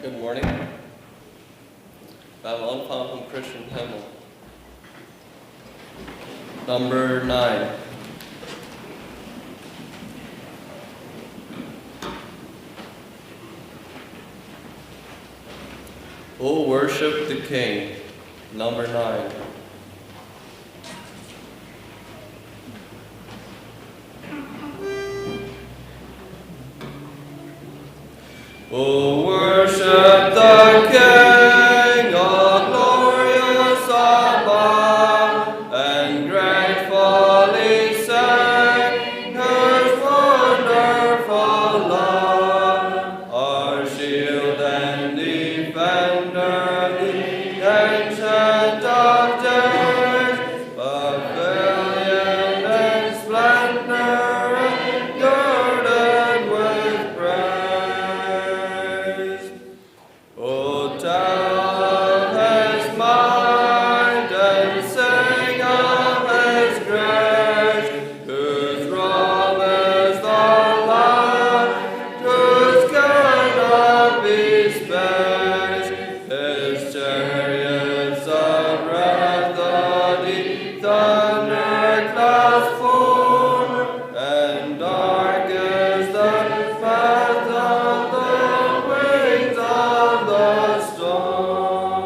Good morning. We have one poem from Christian hymn. Number 9. Oh, worship the King. Number 9. Oh, worship the King, oh glorious above, and gratefully sing His wonderful love. Our shield and defender, the ancient of days, pavilion and splendor, and girded with praise. Oh, tell of His might and sing of His grace, whose robe is the light, whose canopy space, His chariots of wrath, the deep thunder clouds form, and dark is the path of the wings of the storm.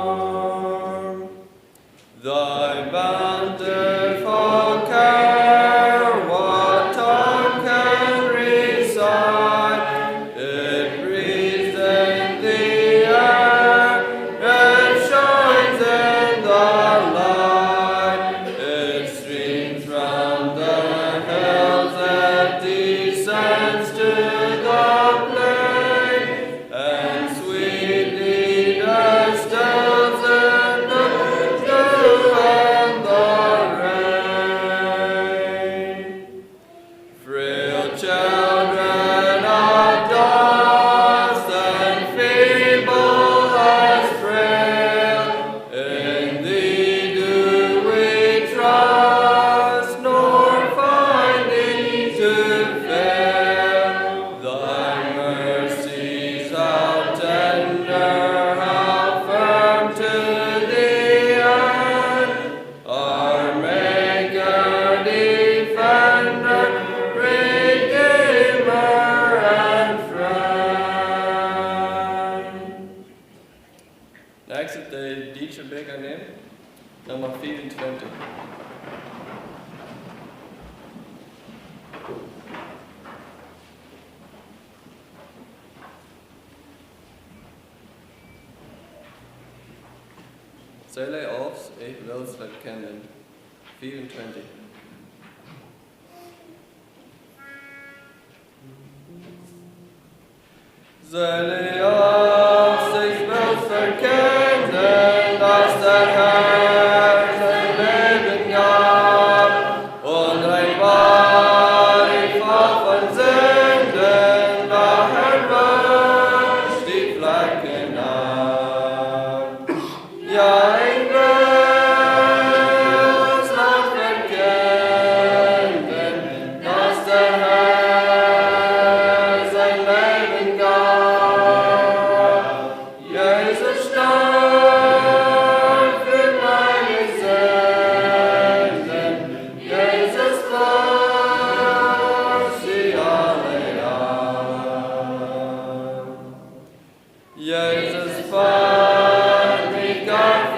Thy bountiful care, what tongue can recite? It breathes in the air, it shines in the light, it streams from the hills, it descends to the plain, and sweetly distills in the dew and the rain. Frail children of dust and feeble as frail, in Thee do we trust, nor find Thee to fail. Thy mercies how tender, how firm to the end, our Maker, Defender, Redeemer, and Friend. Next is the Dietsche Beker name, number 24. Zähle auf, ich will's erkennen. 24. Zähle auf, ich will's erkennen, dass der Herr sein Leben gab, und ein war ich voll von Sünden, daher wasch die Flecken ab. Ja, ich will's noch erkennen, dass der Herr sein Leben gab. Jesus starb für meine Sünden, Jesus wasch sie alle ab. Jesus fand mich Gott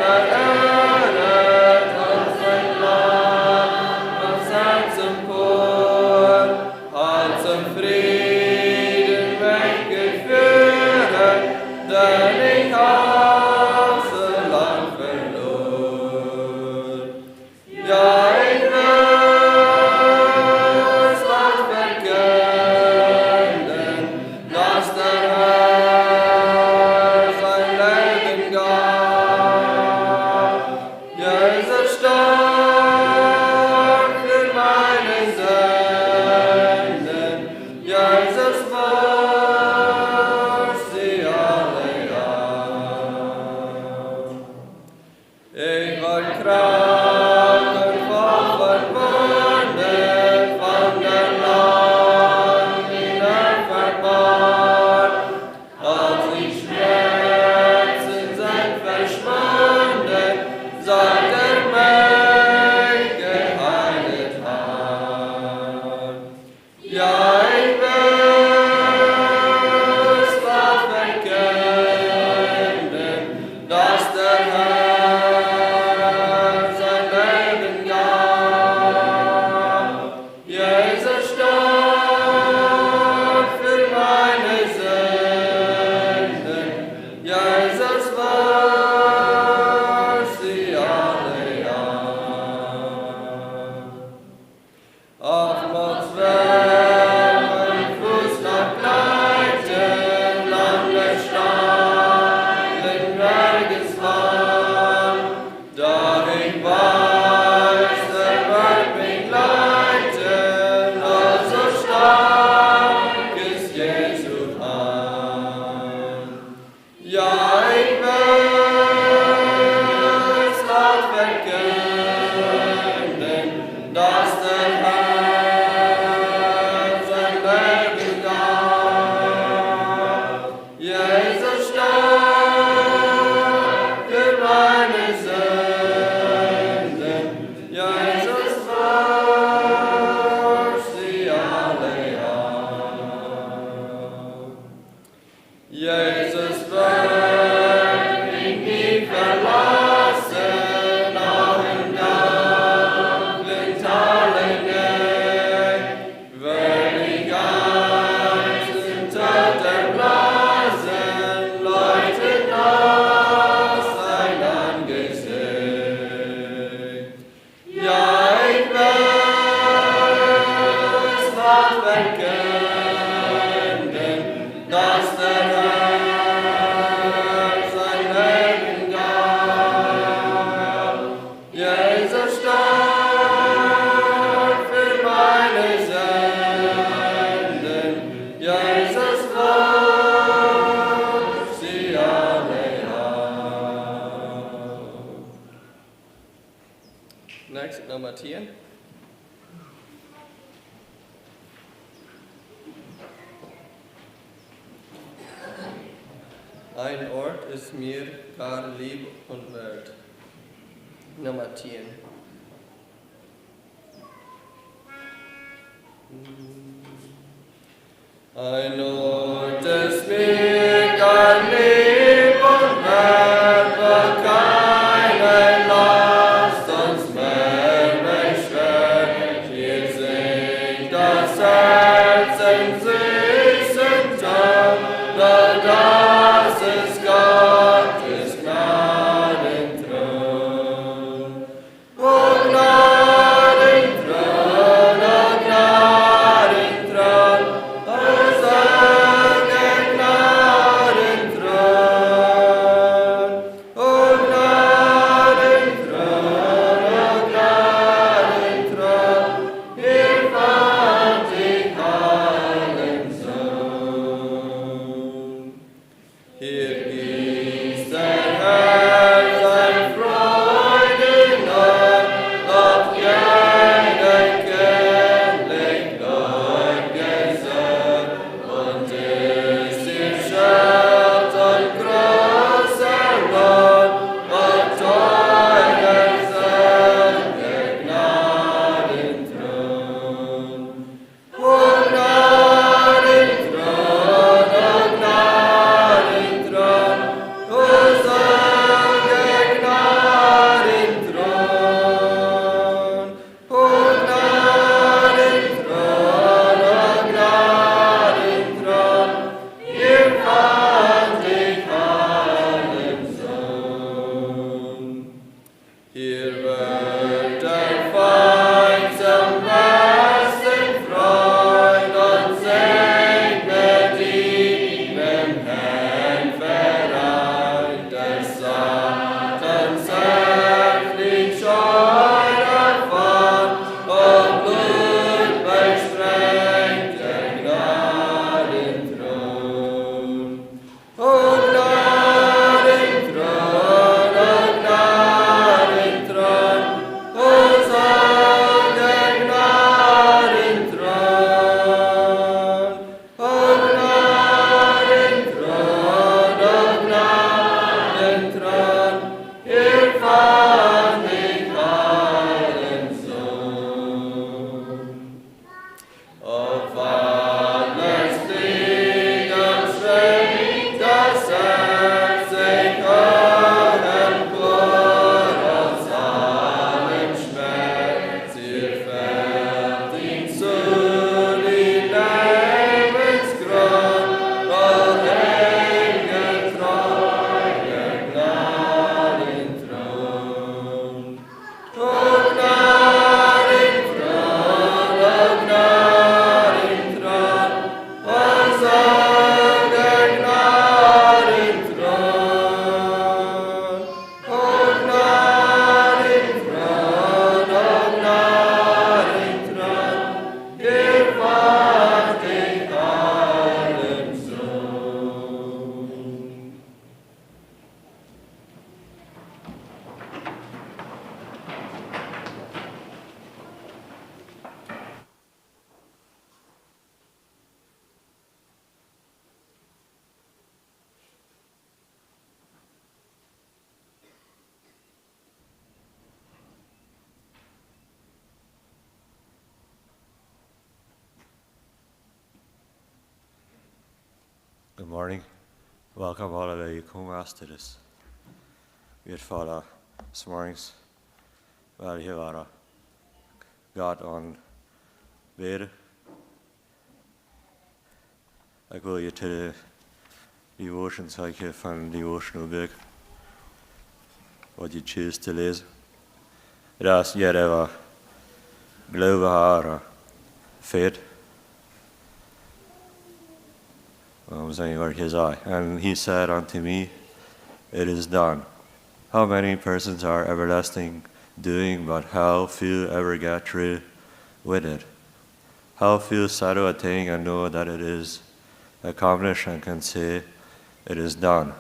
meine Sünden. Jesus wusch sie alle auf. Jesus wird mich nie verlassen, auch im dunklen Tale nicht. Wenn ich einst im Tod erblasen, leuchtet noch sein Angesicht. Ja, ich will es Wort verkünden, dass der Herr sein Leben gab. Jesus starb für meine Sünden. Jesus wusch sie alle auf. Next, Nummer 10. Ein Ort ist mir gar lieb und wert. Nummer 10. Ein Ort ist mir gar lieb und wert, wo keine Last uns mehr beschwert. Hier singt das Herz in süßen Ton, weil das ist Gottes Gnadenthron. O Gnadenthron, Hosanna. Good morning. Welcome all of you kom to this. Vi er for this mornings. Well, here are God on bed. I go you to the devotion, so I can find devotional book. What you choose to lese. That's yet ever glove faith. I was saying where his eye, and he said unto me, it is done. How many persons are everlasting doing, but how few ever get through with it? How few settle a thing and know that it is accomplished and can say it is done.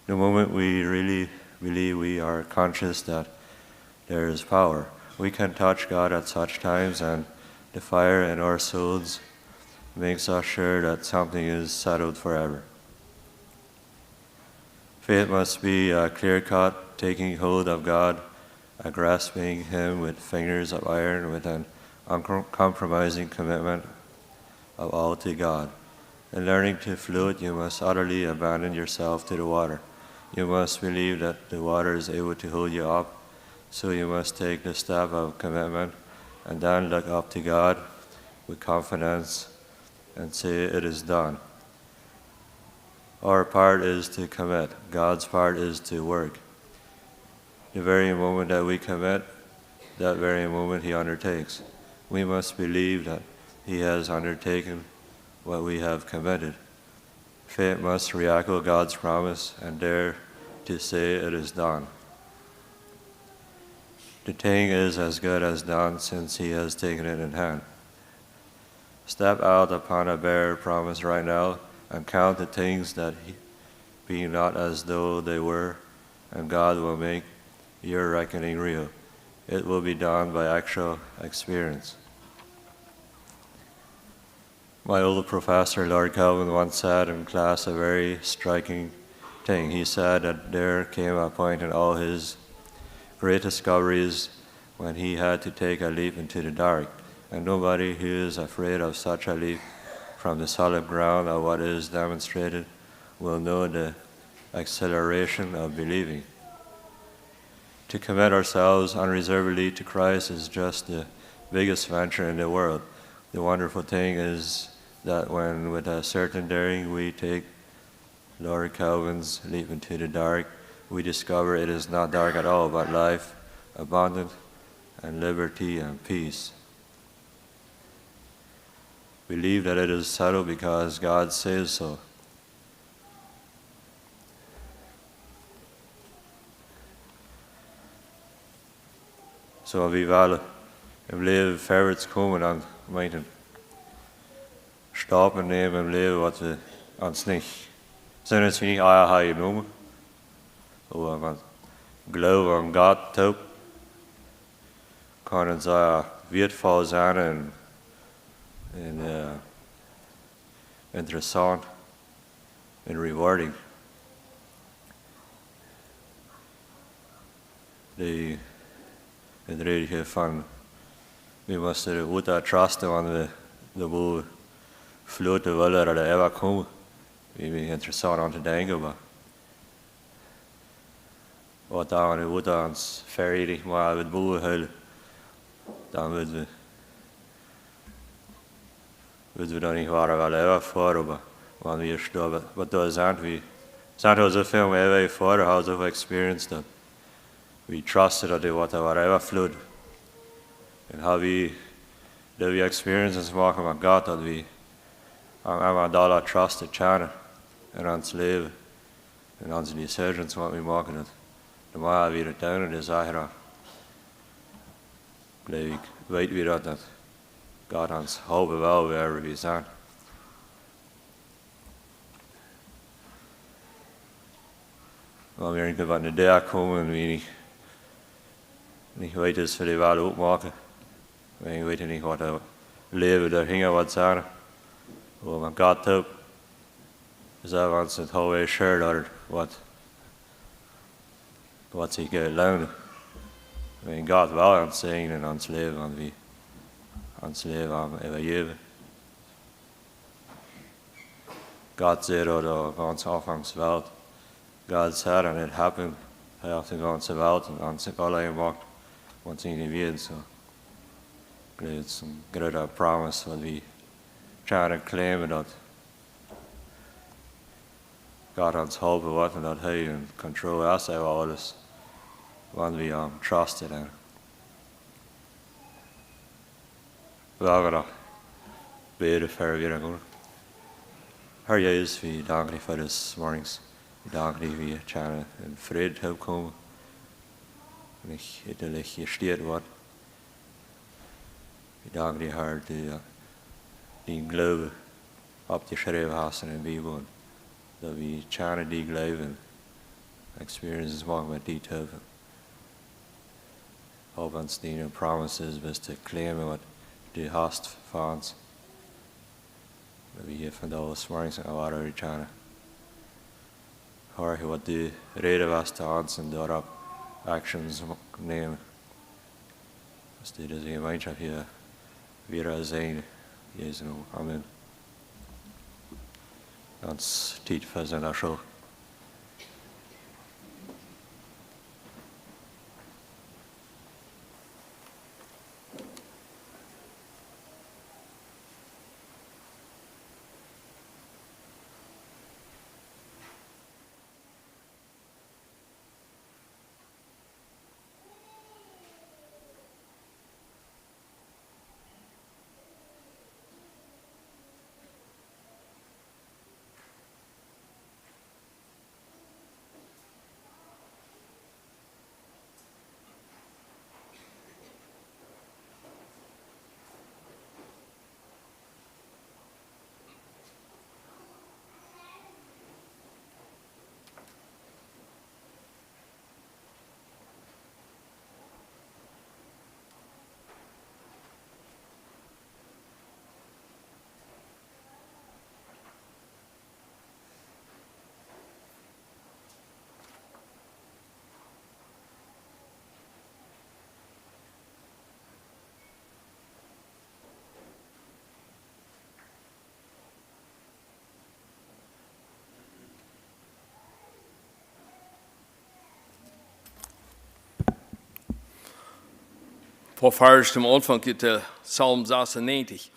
The moment we really believe, we are conscious that there is power. We can touch God at such times, and the fire in our souls makes us sure that something is settled forever. Faith must be clear-cut, taking hold of God, grasping Him with fingers of iron, with an uncompromising commitment of all to God. In learning to float, you must utterly abandon yourself to the water. You must believe that the water is able to hold you up, so you must take the step of commitment and then look up to God with confidence and say, it is done. Our part is to commit. God's part is to work. The very moment that we commit, that very moment He undertakes. We must believe that He has undertaken what we have committed. Faith must re-echo God's promise and dare to say it is done. The thing is as good as done since He has taken it in hand. Step out upon a bare promise right now and count the things that be not as though they were, and God will make your reckoning real. It will be done by actual experience. My old professor, Lord Calvin, once said in class a very striking thing. He said that there came a point in all his great discoveries when he had to take a leap into the dark. And nobody who is afraid of such a leap from the solid ground of what is demonstrated will know the exhilaration of believing. To commit ourselves unreservedly to Christ is just the biggest venture in the world. The wonderful thing is that when with a certain daring we take Lord Calvin's leap into the dark, we discover it is not dark at all, but life, abundant, and liberty and peace. Believe that it is settled because God says so. Så vi valgte at blive færdighedskommet an meinten. Stoppen neben leve wat we ans nicht. Zijn het niet eier ha je noemen? Of man geloof aan God toe. Kan het zijn wertvoll zijn en interessant and rewarding. De reden van we moesten goed trusten want we boven floten willen dat er ever komen. We zijn interessant aan te denken, maar wat daar aan de ons verredig maar het boven houden, dan moeten we dan niet waar wel ever voor, maar wanneer we sterven, wat daar zijn we zoveel meer voor, how zoveel experience dat we trusted dat de wat ever flood, en how we experiences maken met God dat we aan dollar trust channel en ons leven en onze decisions wat we maken dat de maar weer het doen de zaken geloof ik weet we dat God ons houden wel waar we zijn. Maar weer niet wat naar daar komen en we niet weten is voor die waarde opmaken. We weten niet wat er leven daar hingen wat zijn. Hoe man God op. Zo ons het hoe share dat wat zich leunen. We God wel aan het zeggen in ons leven want we ons leven aan evalueren. God said of the ganze Anfangswelt. God said and it happened. Hij heeft de ganze Welt en ganze alle gemacht, wat hij niet weet. So, it's a great promise what we try to claim that God ons helpen wat en dat hij in control is over alles, wat we trusted in. We gaan nog bidden voor weer hoor. Heer Jezus, we danken je voor this mornings. We danken je wie tjane in vrede help komen. En ik eindelijk je steed wordt. We danken je Heer die geloven op je geschreven hast in de Bijbel. Dat we tjane die geloven experiences mogen met die te hebben. Help ons die promises was te claimen wat du hast voor ons. Dat we hier vandaag this morning zijn water tjane. Hoor wat du reden was te ons en daarop actions nemen. Dus dit is een gemeenschap hier weer zijn. Jezus, amen. Ons tijd voor zijn show. Vor Vers zum Anfang geht der Psalm 96.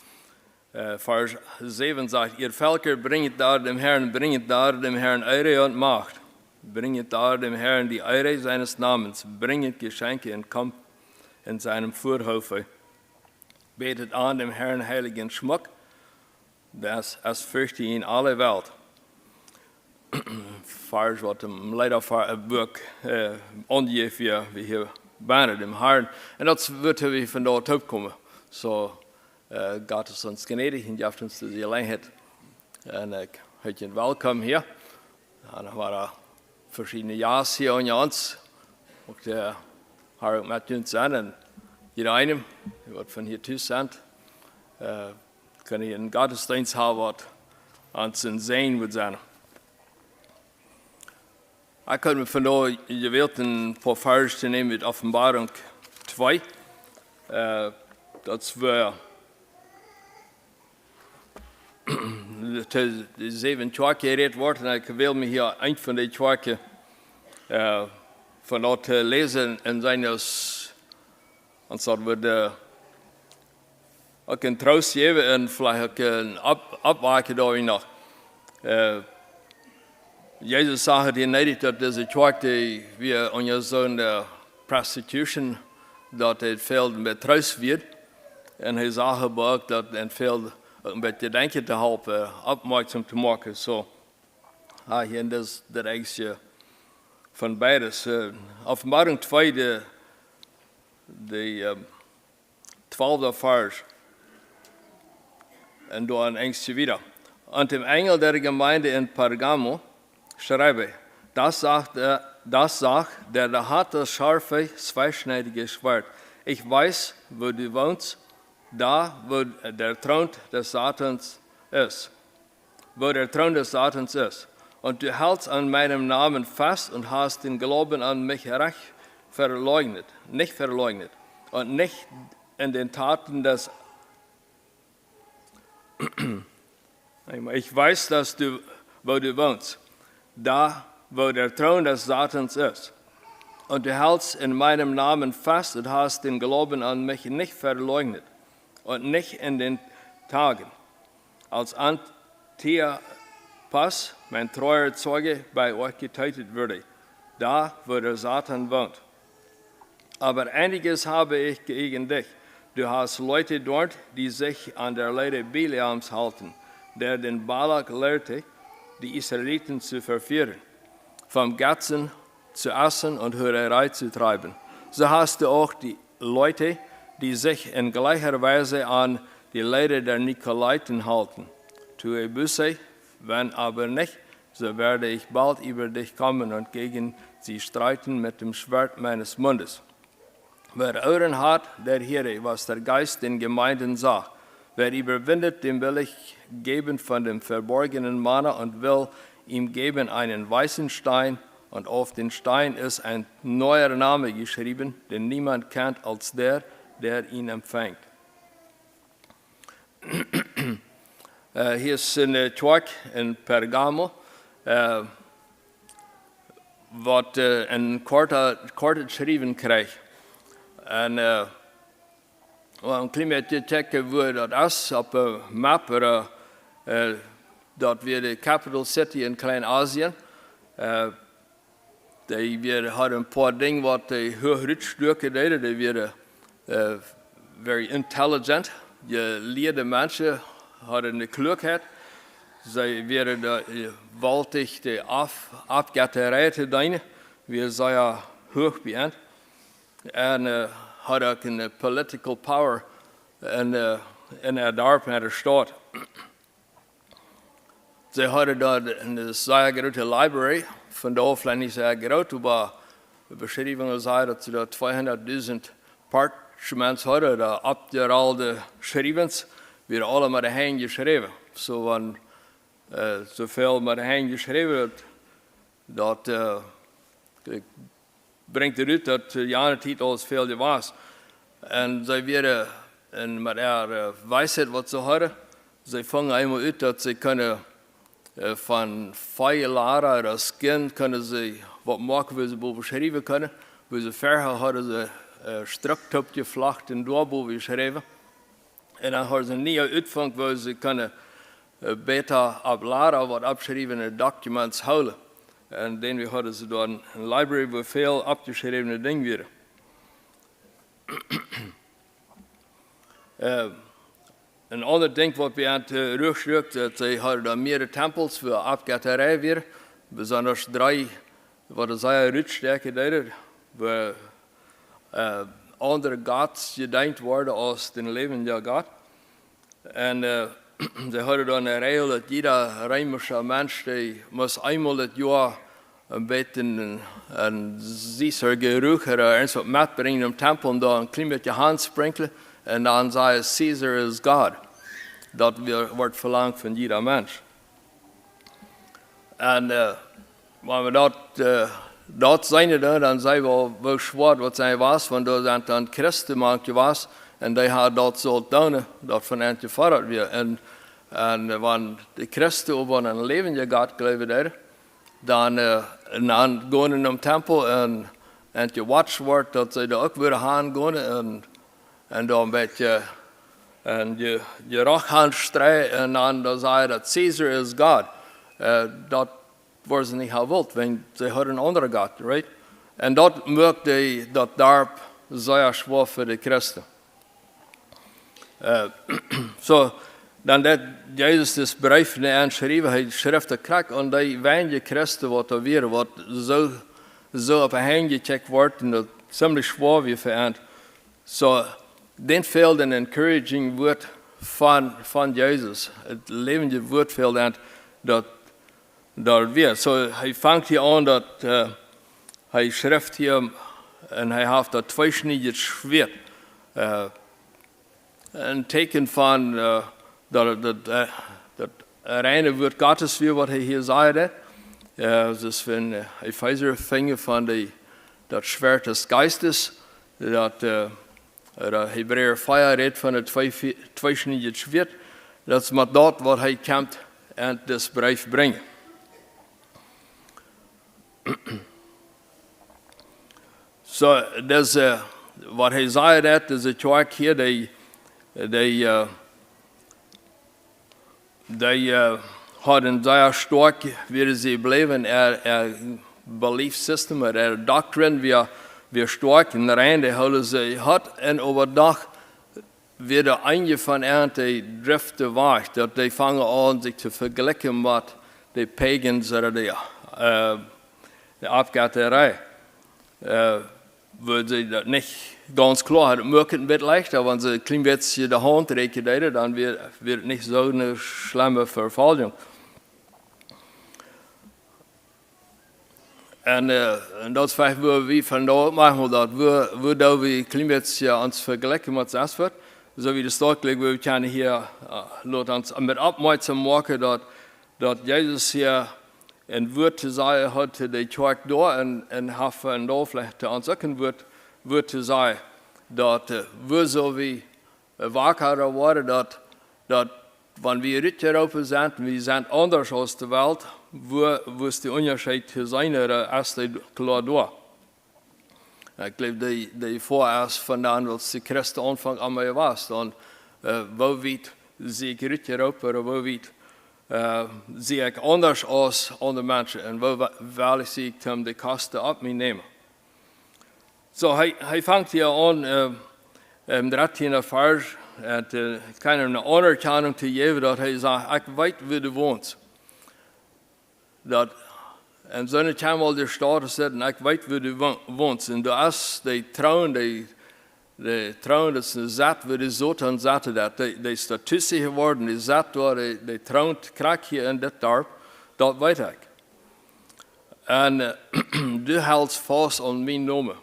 Vers 7 sagt, ihr Völker bringet da dem Herrn Ehre und Macht. Bringet da dem Herrn die Ehre seines Namens. Bringet Geschenke in Kampf in seinem Vorhofe. Betet an dem Herrn heiligen Schmuck, das es fürchte ihn alle Welt. Vers wat hem leider voor een boek ongeveer wie hier bijna dem Herrn. En dat wordt we vandaag opkomen. Zo God is ons gnädig en geeft ons de gelegenheid. En ik heet je welkom hier. En er waren verschillende ja's hier aan ons. Ook de Herr ook met ons zijn. En iedereen, wat van hier thuis zijn, kan je een godsdienst hebben wat ons in zijn moet zijn. Ik kan me vandaag gewillt een paar vers te nemen uit Offenbarung 2. Dat we de 7 keer gereed wordt. En ik wil me hier een van die 2 keer vandaag te lezen. En zijn dus, dat we ook een troost geven en vielleicht ook een opwaken daarin nog. Jezus zag hier niet dat deze twak die we aan zo'n prostitution, dat het veel met troost wordt. En hij zag ook dat het veel een beetje denken te helpen, opmerkzaam te maken. Zo, hier is dat eigenlijk van beides. Offenbarung 2, de 12e vers. En dan engstje wieder. Und dem Engel der Gemeinde in Pergamo schreibe, das sagt der hat das scharfe, zweischneidige Schwert. Ich weiß, wo du wohnst, da wo der Thron des Satans ist. Wo der Thron des Satans ist. Und du hältst an meinem Namen fest und hast den Glauben an mich nicht verleugnet. Und nicht in den Taten des Ich weiß, dass du wo du wohnst, da, wo der Thron des Satans ist. Und du hältst in meinem Namen fest und hast den Glauben an mich nicht verleugnet und nicht in den Tagen, als Antipas, mein treuer Zeuge, bei euch getötet wurde, da, wo der Satan wohnt. Aber einiges habe ich gegen dich. Du hast Leute dort, die sich an der Lehre Bileams halten, der den Balak lehrte, die Israeliten zu verführen, vom Götzen zu essen und Hurerei zu treiben. So hast du auch die Leute, die sich in gleicher Weise an die Lehre der Nikolaiten halten. Tue Buße, wenn aber nicht, so werde ich bald über dich kommen und gegen sie streiten mit dem Schwert meines Mundes. Wer Ohren hat, der höre, was der Geist den Gemeinden sagt. Wer überwindet, dem will ich geben von dem verborgenen Manna und will ihm geben einen weißen Stein, und auf den Stein ist ein neuer Name geschrieben, den niemand kennt als der ihn empfängt. Hier ist een twerk in Pergamo, wat een korte geschreven kreeg. En een klein beetje checken hoe dat is op een map, dat weer de capital city in Klein-Asien. Die hadden een paar dingen wat de hoogruitstukken deden. Die waren very intelligent. Je leerde mensen hadden de klugheid. Zij werden gewaltig de afgatterij te dienen. We zijn hoog beënt. En hadden ook een political power in het dorp en de stad. Ze hadden daar een zeer grote library. Van de Hoofdlijn is zeer groot. Maar de beschrijvingen zei dat ze daar 200.000 parchments hadden. Daar op der al de schrijvens weer alle met de hand geschreven. Zo van zoveel met de hand geschreven dat brengt eruit dat jaren tijd alles veel was. En zij werden met haar wijsheid wat ze hadden, zij vangen eenmaal uit dat ze kunnen van 5 jaren als kind kunnen ze wat maken wat ze beschrijven kunnen. Hoe ze verder hadden ze strukt op je vlacht en doorboven geschreven. En dan hadden ze niet uitvangt waar ze kunnen beter opladen wat opgeschreven documents houden. En dan hadden ze dan een library waar veel opgeschreven dingen waren. Een ander ding wat we aan het rugschrukt, dat ze hadden dan meerdere tempels voor afgatterij weer. Besonders 3, wat zij uitsterken deden, waar andere gods gedenkt worden als de levende God. En ze hadden dan een regel dat jeder Rijmische mens die moest eenmaal het jaar een beetje een ziezer geruch ergens wat metbrengen in de tempel en dan een klein beetje hand sprinkelen. En dan zei Caesar is God. Dat wordt verlangd van jeder mens. En wanneer we dat zijn, dan zijn we wel zwaar wat zij was, want dat zijn dan christen manche was. En die had dat zo doen, dat van eentje verder weer. En wanneer de christen op een levende God geloven, dan gaan in de tempel en je watch wordt dat ze daar ook weer gaan gaan. En dan een beetje en je rug gaan strijden en dan zei je dat Caesar is God. Dat was ze niet gewild, want ze hadden een andere God, right? En dat maakte dat dorp zeer zwaar voor de christen. Dan dat Jezus dus brief en schreef, hij schreef de krak aan die weinige christen wat er weer, wat zo op een hand gecheckt wordt en dat ziemlich zwaar weer veranderd. Dan fehlt een encouraging woord van Jezus. Het levende woord fehlt dat weer. Hij vangt hier aan dat hij schrijft hier en hij heeft dat tweesniedig schwert. Een teken van dat reine woord Gottes weer wat hij hier zei. Dus van Epheser vingen van dat schwert des Geistes, dat de Hebreeër 5 redt van het tweesniedig schwert. Dat is met dat wat hij komt en het brief brengen. Så das, wat hij zei, dat is het werk hier, die hadden zeer sterk willen ze blijven. Beliefssystem, doctrine, weer sterk in de rein, die hadden ze had. En overdag werden einige van hen die driften weg, dat die vangen aan zich te vergelijken met de pagans of de Abgötterei. Weil sie das nicht ganz klar hat, mögen ein bisschen leichter, wenn sie ein klein bisschen die Hand reichen, dann wird nicht so eine schlimme Verfallung. Und das ist vielleicht, wo wir von da machen, wo da wir ein klein bisschen uns vergleichen mit das wird, so wie das dort liegt, wo wir können hier uns mit Abmeizen machen, dass Jesus hier ein Wort zu sagen hat, die Kirche da und haben da vielleicht uns auch ein Wort zu sagen, dass wir so wie wacker waren, dass wenn wir richtig drauf sind, wir sind anders als die Welt, wo ist der Unterschied zu sein, als die klar da. Ich glaube, die vorerst von dann, als die Christen Anfang einmal war, und wo weit sehe ich richtig drauf, oder wo weit sehe ich anders als andere Menschen und wo will ich sie die Kosten ab mir nehmen. So, er fängt hier an, im 13. Vers, keine Anerkennung zu geben, dass er sagt, ich weiß, wo du wohnst. Und so eine Zeit mal der Staat sagt, ich weiß, wo du wohnst. Und du hast die Trauen, das ist satt, wie die Sotan sagte, die ist da tüssig geworden, die satt war, die Trauen kriegt hier in das Dorf, dort weiter. Und du hältst fast an meinen Namen.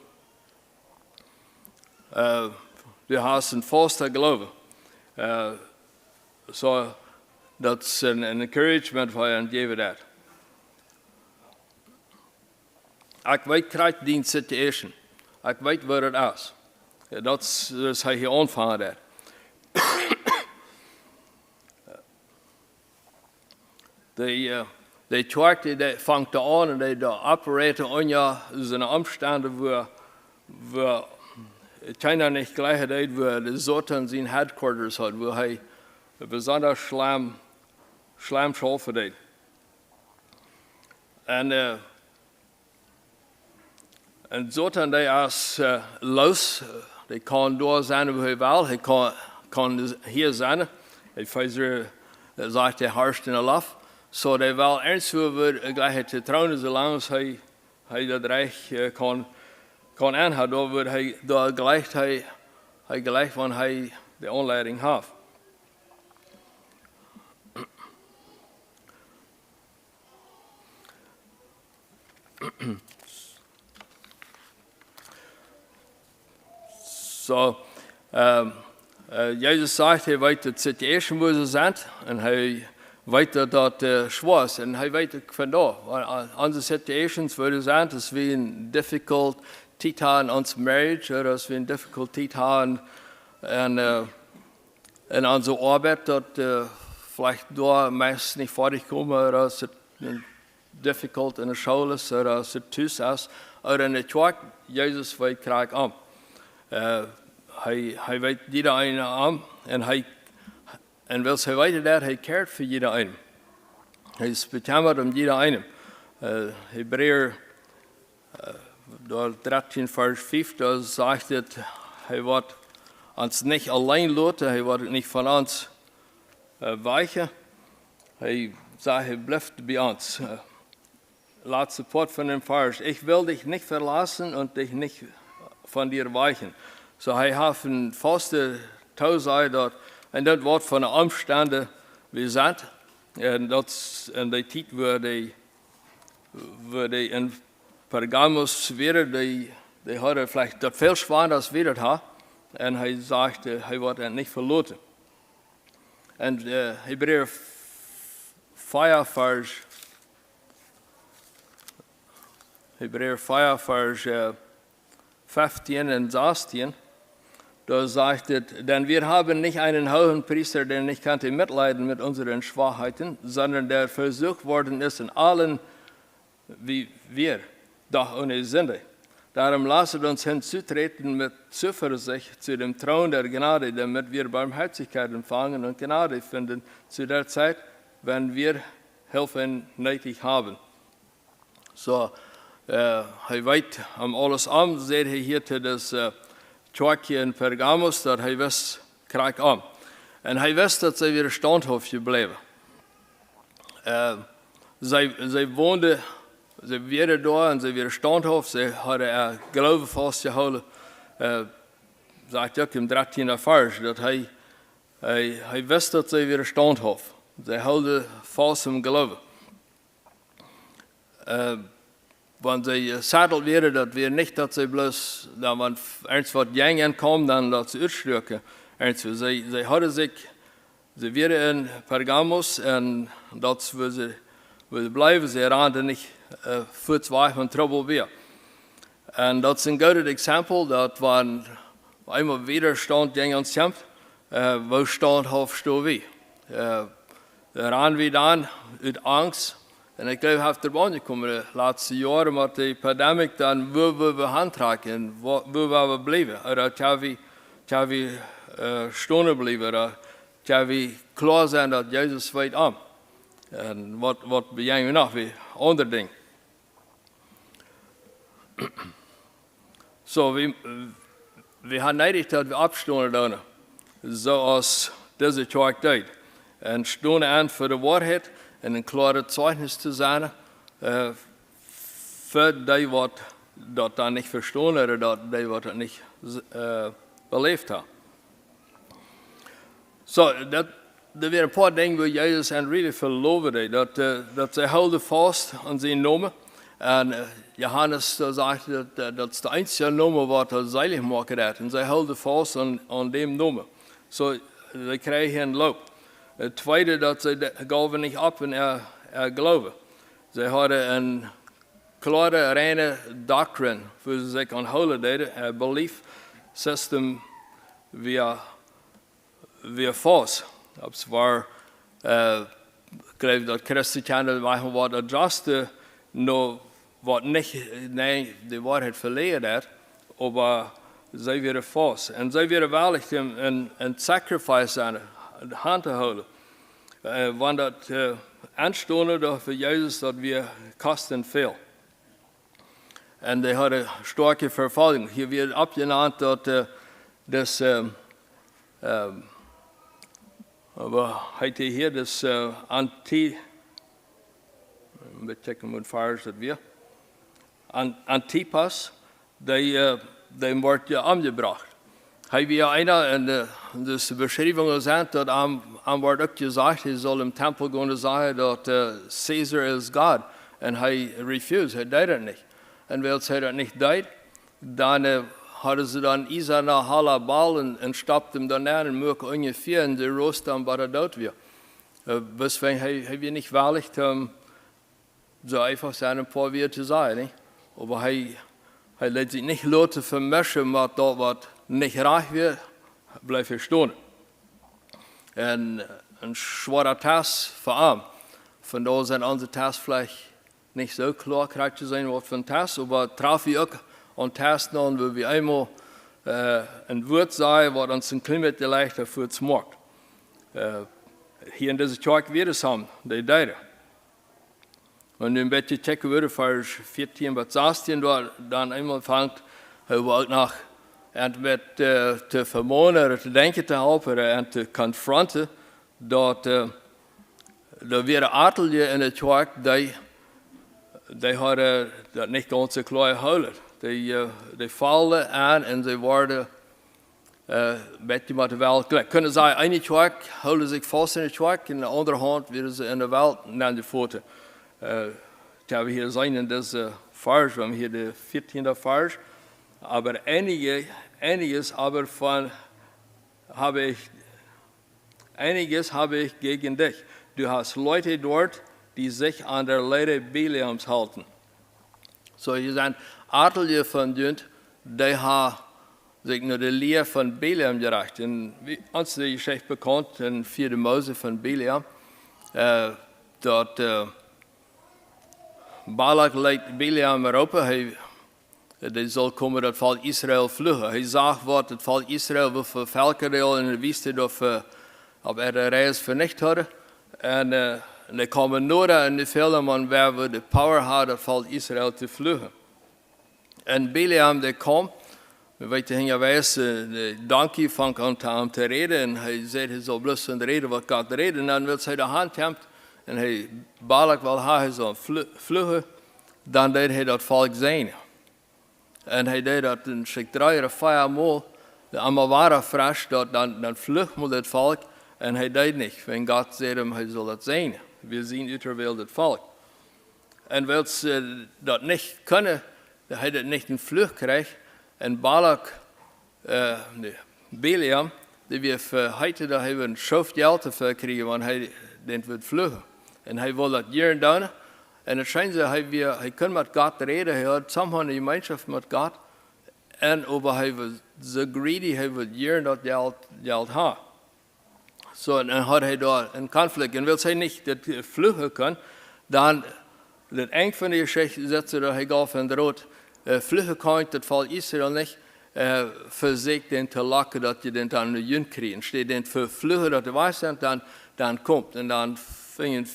Du hast ein faster Glaube. So, das ist ein Encouragement für ihn, gebe das. Ich weiß gerade die Situation. Ich weiß, wo das ist. Dat is hij hier aanvangen. Die Twerk die vangt aan en die operaten onder zijn omstanden waar China niet gleich deed, waar de Satan zijn headquarters had, waar hij besonders slijmschalfen deed. En Satan die is los. Die kan daar zijn waar hij wil. Hij kan hier zijn. Hij zegt hij heerst in de lucht. Zo die wil ernst worden gleich te trouwen, zolang hij dat recht kan aanhouden. Dan wordt hij daar gleich wanneer hij de aanleiding heeft. So, Jesus sagt, hij weet de situatie waar ze zijn en hij weet dat dat schwer is. En hij weet ook vandaar. Onze situaties waar ze zijn, als we een difficult tijd hebben in onze marriage, of als we een difficult tijd hebben in onze arbeid, dat vielleicht daar meest niet voortkomen komen, of als het difficult in de school is, of als het thuis is, of in de kerk, Jezus weet graag aan. Hij weet jeder een aan en wil hij weten dat hij keert voor jeder een. Hij is bekend om jeder een. Hebreeën 13 vers 5, daar zegt het, hij wordt ons niet alleen laten, hij wordt niet van ons weichen. Hij zegt, hij blijft bij ons. Laatste part van dem vers, ich will dich nicht verlassen und dich nicht von dir weichen. So hij heeft een vaste toezegging en dat wordt van de omstanden bezet. En dat is in de tijd waar die in Pergamos weer, die hadden vielleicht dat veel zwaarder als we dat hadden. En hij zegt, hij wordt het niet verlaten. En Hebreeën 4 vers 15 und 16, da sagt es, denn wir haben nicht einen hohen Priester, der nicht kann mitleiden mit unseren Schwachheiten, sondern der versucht worden ist in allen wie wir, doch ohne Sünde. Darum lasset uns hinzutreten mit Zuversicht zu dem Thron der Gnade, damit wir Barmherzigkeit empfangen und Gnade finden zu der Zeit, wenn wir Hilfe nötig haben. So, hij weet om alles om, zei hij hier te das Tjorkje in Pergamos, dat hij wist, krijg om. En hij wist dat zij weer standhoofd gebleven. Zij woonden, zij werden daar en zij weer standhoofd, zij hadden geloven vastgehouden. Zegt ook in 13e vers, dat hij wist dat zij weer standhoofd. Zij hielden vast im geloven. Want zij zadeld werden, dat weer niet dat zij bloos, dat wanneer ergens wat jong kwam, dan dat ze uitstukken. Zij hadden zich, ze werden in Pergamos en dat ze wilden blijven, ze raden niet voetzwaai van trouble weer. En dat is een goed exempel, dat wanneer eenmaal wederstand jong ons komt, wo standhaft staan we. Raden we dan uit angst. En ik geloof, heeft er aangekomen de laatste jaren met de pandemie, dan waar we handtrekken, waar we blijven. Oder gaan we stonden blijven, oder gaan we klaar zijn dat Jezus weet aan. En wat beginnen we nog, wie andere dingen. So, we hebben nodig dat we opstonden doen, zoals deze kerk deed. En stonden aan voor de waarheid. En een klare Zeugnis zu sein, für die, wat dat dan niet verstaan oder die, wat dat niet beleefd hebben. So, dat weer een paar dingen waar Jezus en really verloven dat zij houden vast aan zijn namen. En Johannes zegt dat is de einzige naam wat hij zeilig maken heeft. En zij houden vast aan dem namen. So, zij krijgen een loop. Het tweede, dat ze gaven niet op in geloven. Ze hadden een klare, reine doctrine, voor ze zich aan houden deden, een belief system weer vast. Dat is waar, ik geloof dat Christen wat adjusten, nou wat niet, nee, de waarheid verleden heeft, maar zij weer vast. En zij weer wellicht een sacrifice aan de hand te houden. Want dat aanstonden voor Jezus dat we kosten veel. En die hadden sterke vervolging. Hier wordt opgenaamd dat dus, wat heet hij hier, dus we checken met vijers dat weer. Antipas, die wordt omgebracht. Hij was einer, en de beschrijving zijn dat aan wordt ook gezegd, hij zal im tempel gaan zeggen dat Caesar is God. En hij refused, hij deed het niet. En weil hij dat niet deed, dan hadden ze dan Isa naar Halabal en stapten hem dan neer en mochten ongeveer en de roos dan bij de dood weer. Weswegen hij weer niet waarlijk zo einfach zijn een paar weer te zeggen. Niet? Maar hij liet zich niet laten vermischen met dat wat niet recht weer, blijft staan. En een zware tas voor hem. Vandaar zijn onze tas vielleicht nicht so klar krijgt te zijn wat voor tas, maar traf je ook aan tas dan, waar we eenmaal een woord zeggen wat ons een klein beetje leichter voor het maakt. Hier in deze kerk weer het samen, die deden. En nu een beetje checken we vers 14 tot 16, dan eenmaal vangt hij ook nog en met te vermonen, te denken te helpen en te confronten, dat er weer een aantal in het kerk die hadden dat niet ganz so klar gehouden. Die vallen aan en ze worden een beetje met de wereld gelijk. Kunnen ze een kerk houden zich vast in het kerk, in de andere hand willen ze in de wereld naar de voeten. Dat we hier zijn in deze vers, we hebben hier de 14e vers. Aber einiges habe ich gegen dich. Du hast Leute dort, die sich an der Lehre Bileams halten. So, hier zijn aantal van die haben sich naar de Lehre van Bileam gericht. En ons de geschichte bekend in 4 Mose van Bileam, dat Balak leidt Bileam erop, hij zal komen dat volk Israël vluchten. Hij zag wat het volk Israël wil voor volkerdeel en hij wist het of de reis vernicht hadden. En hij kwam nodig en de vele man waar we de power hadden dat volk Israël te vluchten. En Bileam die kwam, we weten hingewijs, de donkey vangt aan te reden en hij zei hij zal blussen reden wat gaat reden. En dan wil hij de hand hebben en hij Balak wil hij zal vluchten, dan deed hij dat volk zijn. En hij deed dat in zich 3 of 4 maal, de allemaal waren fresh, dan vlucht moet het volk en hij deed niet. En God zei hem, hij zal dat zijn. We zien uiterwijl het volk. En wil ze dat niet kunnen, dat hij dat niet in vlucht krijgt. En Balak, Bileam, die weer verheiten dat hij een schofgeld te verkrijgen, want hij denkt wil vluchten. En hij wil dat hier en doen. En het schijnt dat hij kan met God reden, hij had samen een gemeenschap met God. En over hij was zo greedy, hij wil hier en dat geld hebben. So, dan had hij daar een conflict. En wil hij niet dat vluchten kan, dan het eind van de geschichte zetten dat hij gaf en rood. Vluchten kan dat volk Israël niet verzicht en te lachen dat je dan een jun krijgt. Steht dan voor vluchten dat de wijsheid dan komt. En dan vingen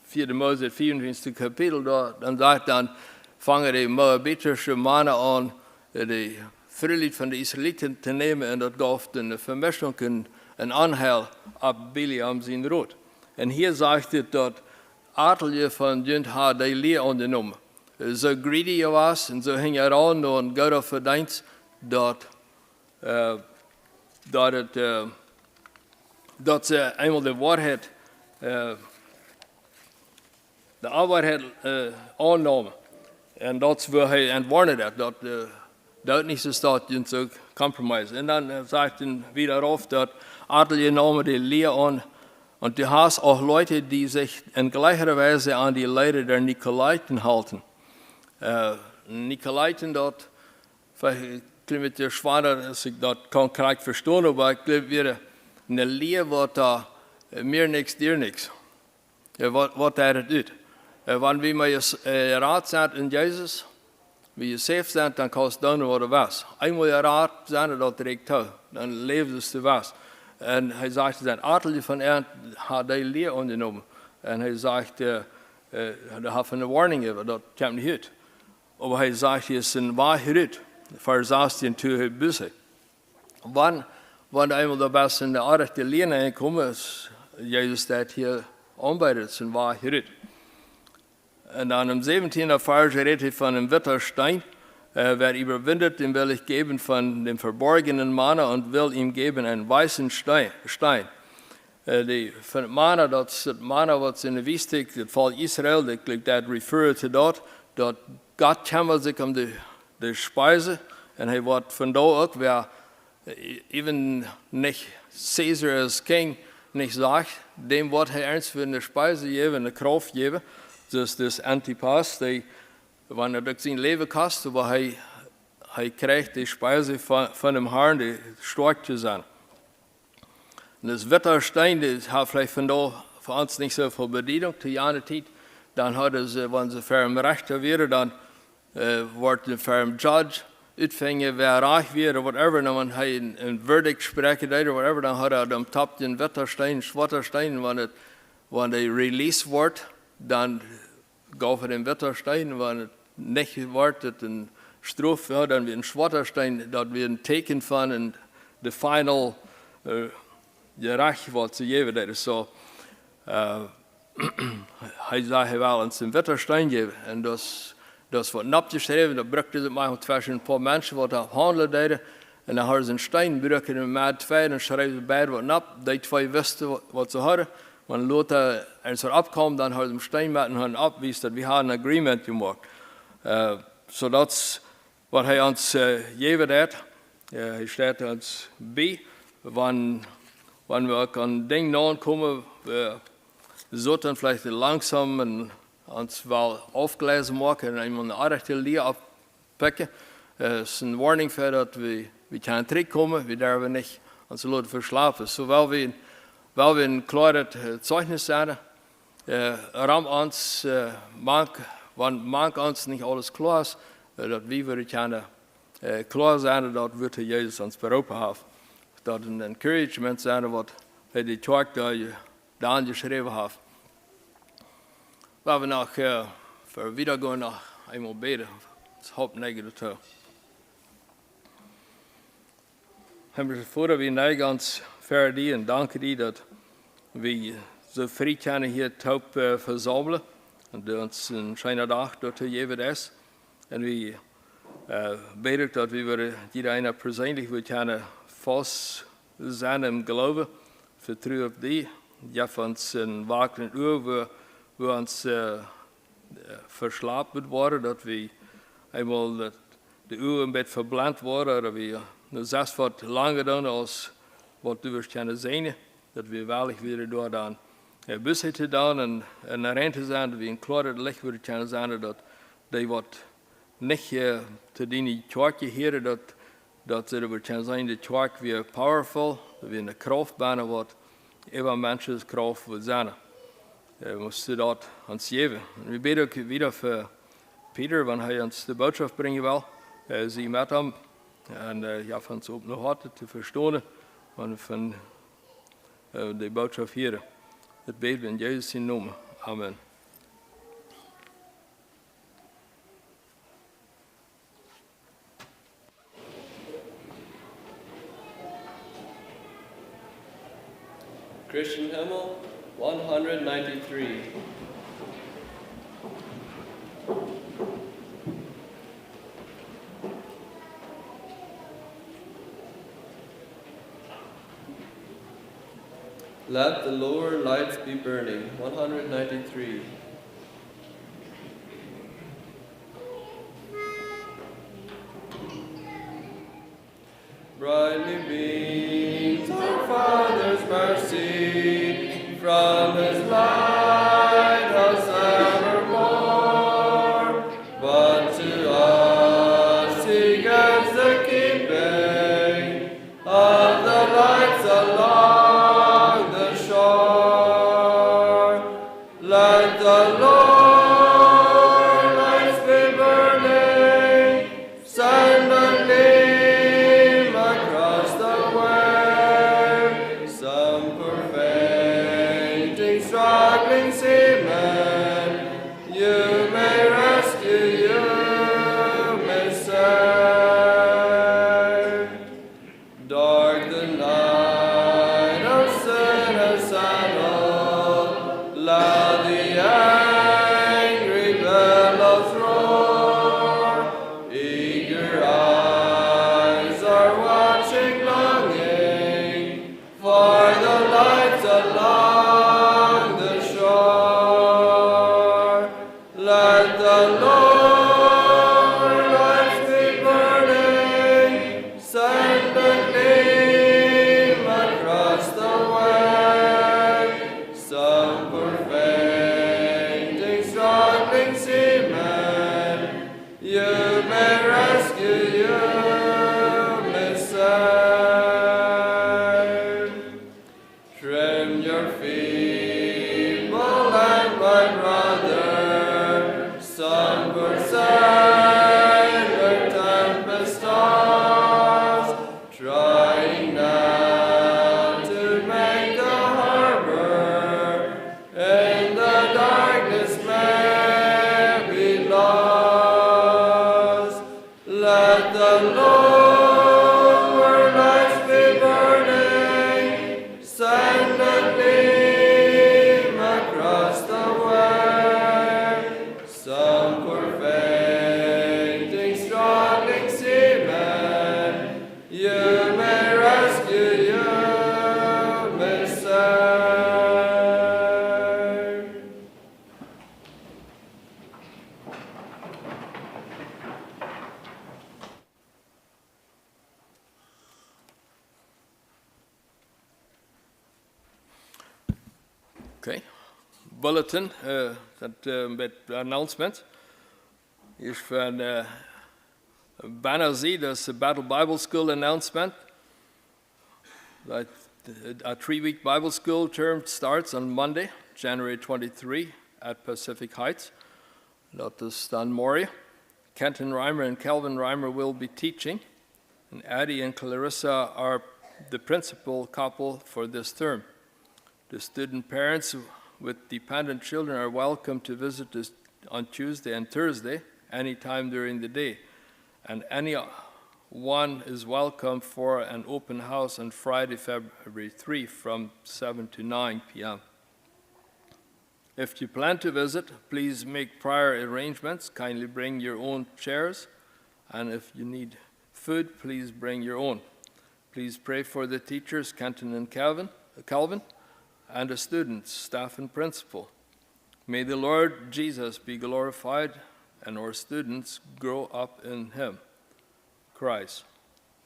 4 Mose 24 kapitel, dan zegt dan vangen de Moabitische mannen aan de vrijheid van de Israëlieten te nemen en dat gaf een vermischung een aanheil op Bileam zijn rood. En hier zegt het dat Adelje van Schöntal die leer ondernomen. Zo greedy was en zo hing er aan door een God verdienst dat ze eenmaal de waarheid aannamen. En dat wil hij ontwarnen dat niet zo staat in zo'n compromise. En dan zegt hij weer dat Adelje namen die leer aan. Und du hast auch Leute, die sich in gleicher Weise an die Lehre der Nikolaiten halten. Nikolaiten, dort, vielleicht klingt es schwer, dass ich das konkret verstehe, aber ich glaube, wir eine Lehre, was da mir nichts, dir nichts. Was das ist. Wenn wir mal Rat sind in Jesus, wie je safe sind, dann kannst du doen wat er was. Einmal Rat zijn, dat direkt toe. Dan leefst du was. En hij zegt, zijn Adelje van had hij leer ondernomen. En hij zegt, er had een warning over, dat komt niet uit. Maar hij zegt, het is een waarheid, verzaast hij toe het bussen. Wanneer eenmaal de beste in de aarde te leren komen, is Jezus dat hier aanbiedt, het is een waarheid. En dan im 17. Vers redet hij van een witter Stein. Wer überwindet, dem will ich geben von dem verborgenen Manna und will ihm geben einen weißen Stein. Von Manna, dat is het Manna wat in de Wüste, het volk Israël, dat refereert to dat God kümmert sich de Speise en hij wordt vandaar ook, wer even nicht Caesar als king nicht sagt, dem wordt hij ernst für de Speise geven, de Kraft geven. Dus Antipas, wanneer dat zijn leven kost, aber hij krijgt die Speise van hem Herrn, die stark te zijn. En das Wetterstein, die hat vielleicht vandaar für uns nicht so viel Bedeutung, zu jener Zeit. Dann hadden ze, wenn sie für einen Rechter wären, dann wordt für einen Judge uitvingen, wer reich wäre, whatever, und wenn hij een Verdict sprechen deed, whatever, dann hat er am Top den Wetterstein, Schwatterstein, wenn der released wordt, dann gaf er den Wetterstein, wenn es nicht wartet, ein Strophe, ja, dann wie ein Schwatterstein, dat wir ein Teken von de final gerecht wat ze geven. Dat is zo. Hij zei hij wil ons een Wetterstein geven. En dat wordt opgeschreven, dat brukte ze maar tussen een paar mensen wat dat handelen deden. En dan hadden ze een stein gebruikt met 2 en schreven ze beide wat op. Die 2 wisten wat ze hadden. Wanneer Lothar eens erop kwam, dan hadden ze een stein met hen opgewezen dat we hadden een agreement gemaakt. So dat is wat hij ons gegeven heeft. Hij staat ons bij. Wanneer we ook aan dingen aankomen, we zouden vielleicht langsam en ons wel afgelezen maken en een aardige leer oppikken. Het is een warning voor dat we kunnen terugkomen, we durven niet ons laten verslapen. Zowel we een klaar Zeugnis hebben, ram ons maak want mank ons niet alles klaar is, dat we willen kunnen klaar zijn dat we te Jezus ons beroepen hebben. Dat een encouragement zijn wat hij die kerk daar aangeschreven heeft. Waar we nog voor wieder gaan nog eenmaal beden. Het hoop negen toe. Hemelse Vader, we neigen ons voor die en danken die dat we zo vrij kunnen hier top verzamelen. En dat ons een schijne dag dat er jeweils is. En we bidden dat we iedereen persoonlijk weer kunnen vast zijn in geloven. Vertrouwen op die. Je van ons een wakende uur we ons verslapen worden. Dat we eenmaal de uur een beetje verblind worden. Dat we zelfs wat langer doen als wat we kunnen zijn. Dat we wel weer door dan busje te doen en naar eind te zijn. Dat we een klare licht weer kunnen zijn. Dat die wat niet te die kerk hier dat ze weer kunnen zijn. De kerk weer powerful. Dat we een kracht bijna wat even mensen kracht wil zijn. We moesten dat ons geven. We bidden ook weer voor Peter, wanneer hij ons de boodschap brengen wil. Zie met hem. En ja, van ons op nog harten te verstaan. Van de boodschap hier. Dat bidden we in Jezus' naam. Amen. Christian hymn 193. Let the lower lights be burning, 193. Brightly beams our Father's mercy from His lighthouse evermore, but to us He gives the keeping of the lights along the shore. Let the Lord lights be burning, send a gleam across the way. Some poor fainting, struggling seamen, you may rescue, you may save. Dark the night of sin has settled, loud the angry billows roar. Eager eyes are watching, longing for the lights along the shore. Let the Lord lights be burning, send a gleam across the way. Some poor fainting, struggling seamen, you may rescue, you may save. Trim your feeble lamp, my brother, sun poor sailor, tempest tossed, trying now to make the harbor, in the darkness may be lost. Let the lower lights be burning, send a gleam across the way. Some poor fainting, struggling seamen, you may rescue, you may save. Okay. Bulletin, met announcement. Is van bijna zie, dat is de Battle Bible School announcement. That a 3-week Bible school term starts on Monday, January 23 at Pacific Heights. Dat is dan morgen. Kenton Reimer and Calvin Reimer will be teaching, and Addie and Clarissa are the principal couple for this term. The student parents with dependent children are welcome to visit us on Tuesday and Thursday, anytime during the day. And anyone is welcome for an open house on Friday, February 3 from 7 to 9 p.m. If you plan to visit, please make prior arrangements. Kindly bring your own chairs. And if you need food, please bring your own. Please pray for the teachers, Kenton and Calvin, and the students, staff, and principal. May the Lord Jesus be glorified and our students grow up in him, Christ.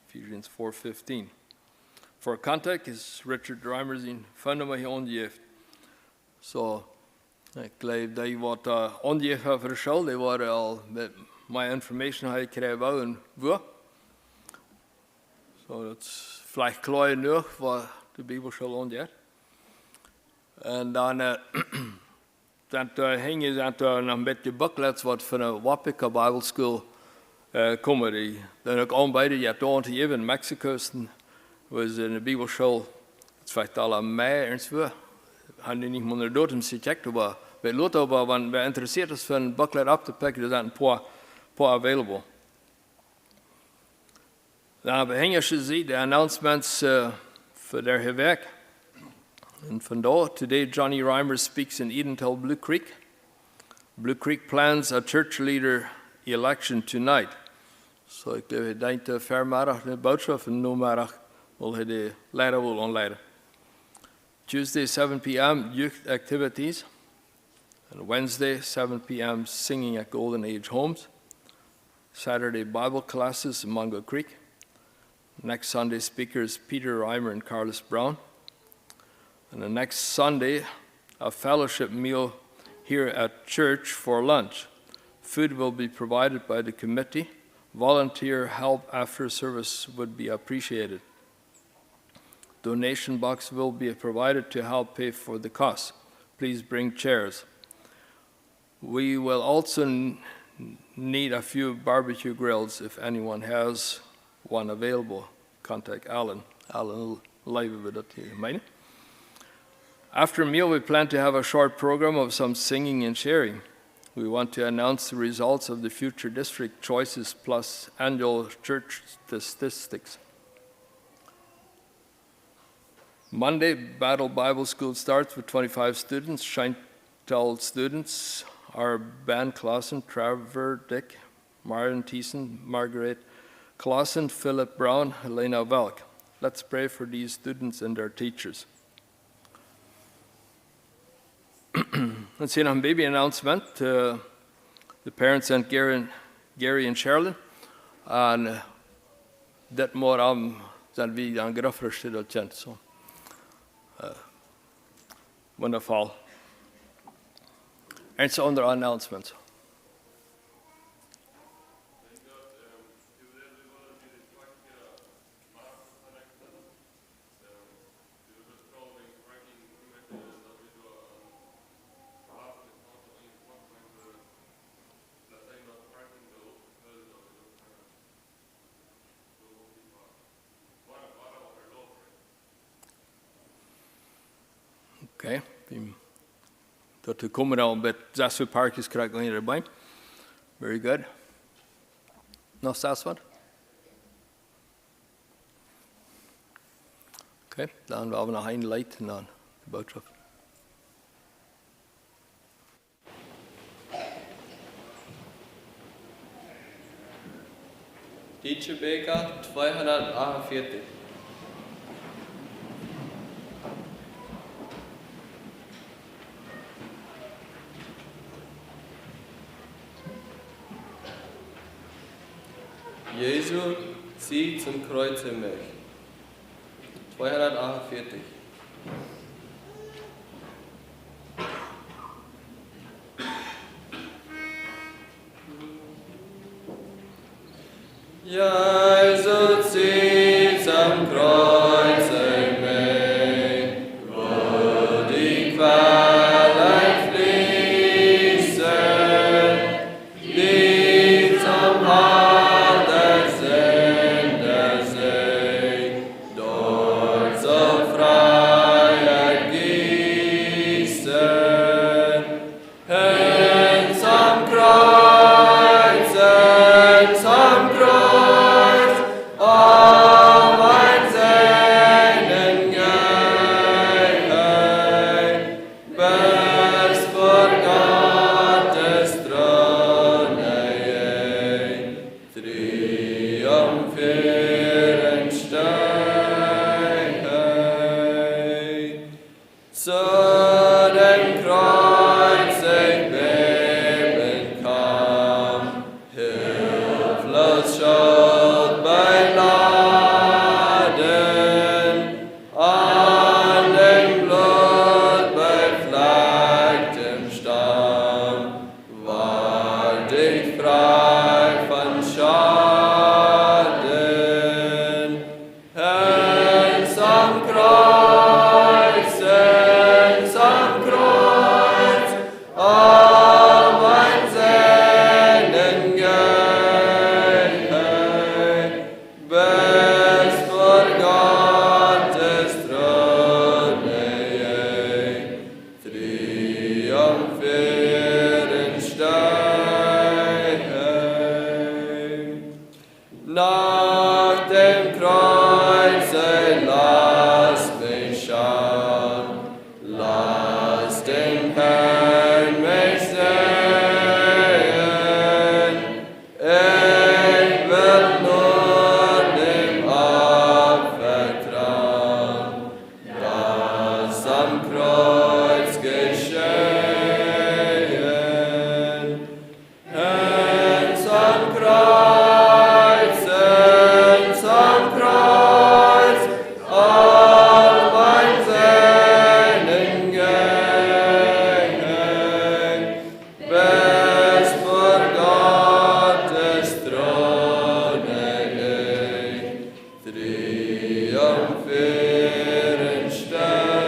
Ephesians 4:15. For contact is Richard Reimer in van my ongeeft. So, ik geloof dat je wat ongeeft heeft verschil. Die waren al met mijn information hij kreeg wel en wo. So, dat is vielleicht klaar genoeg wat de Bibelschool ongeeft. En dan hing je nog een beetje booklets wat van de Wapika Bible School komen. Die dan ook aanbieden. Je hebt aan te geven in Mexico. Was in de Bibelschool. Het is vielleicht al aan mij en zo. Hadden die niet meer door om te checken. Maar bij Lothar, wanneer wij geïnteresseerd is van een booklet op te pakken, er zijn een paar available. Dan hebben we gezien de announcements voor de werk. And vandaag, today Johnny Reimer speaks in Edental, Blue Creek. Blue Creek plans a church leader election tonight. So ik geloof dat hij vermiddag de boodschap en namiddag wil hij de leider wil aanleiden. Tuesday 7 p.m. youth activities. And Wednesday 7 p.m. singing at Golden Age Homes. Saturday Bible classes in Mungo Creek. Next Sunday speakers Peter Reimer and Carlos Brown. And the next Sunday, a fellowship meal here at church for lunch. Food will be provided by the committee. Volunteer help after service would be appreciated. Donation box will be provided to help pay for the cost. Please bring chairs. We will also need a few barbecue grills if anyone has one available. Contact Alan. Alan will live with it. After a meal, we plan to have a short program of some singing and sharing. We want to announce the results of the future district choices plus annual church statistics. Monday, Battle Bible School starts with 25 students. Schöntal students are Ben Clausen, Trevor Dick, Marion Thiessen, Margaret Clausen, Philip Brown, Helena Velk. Let's pray for these students and their teachers. Let's see a baby announcement. The parents sent Gary and Sherilyn. En dit morgen zijn we aan grafrustid kjent. Så wonderful. And so other announcements. Okay. Dat komen al met 6 parkjes krijg je erbij. Very good. Nog 6 wat? Oké, dan hebben we nog een light en dan de boodschap. Teacher Baker 248. Jesu, zieh zum Kreuz mich. 248. Jesu, zieh zum Kreuz mich, wo die Quellen fließen. triumphierend steigen.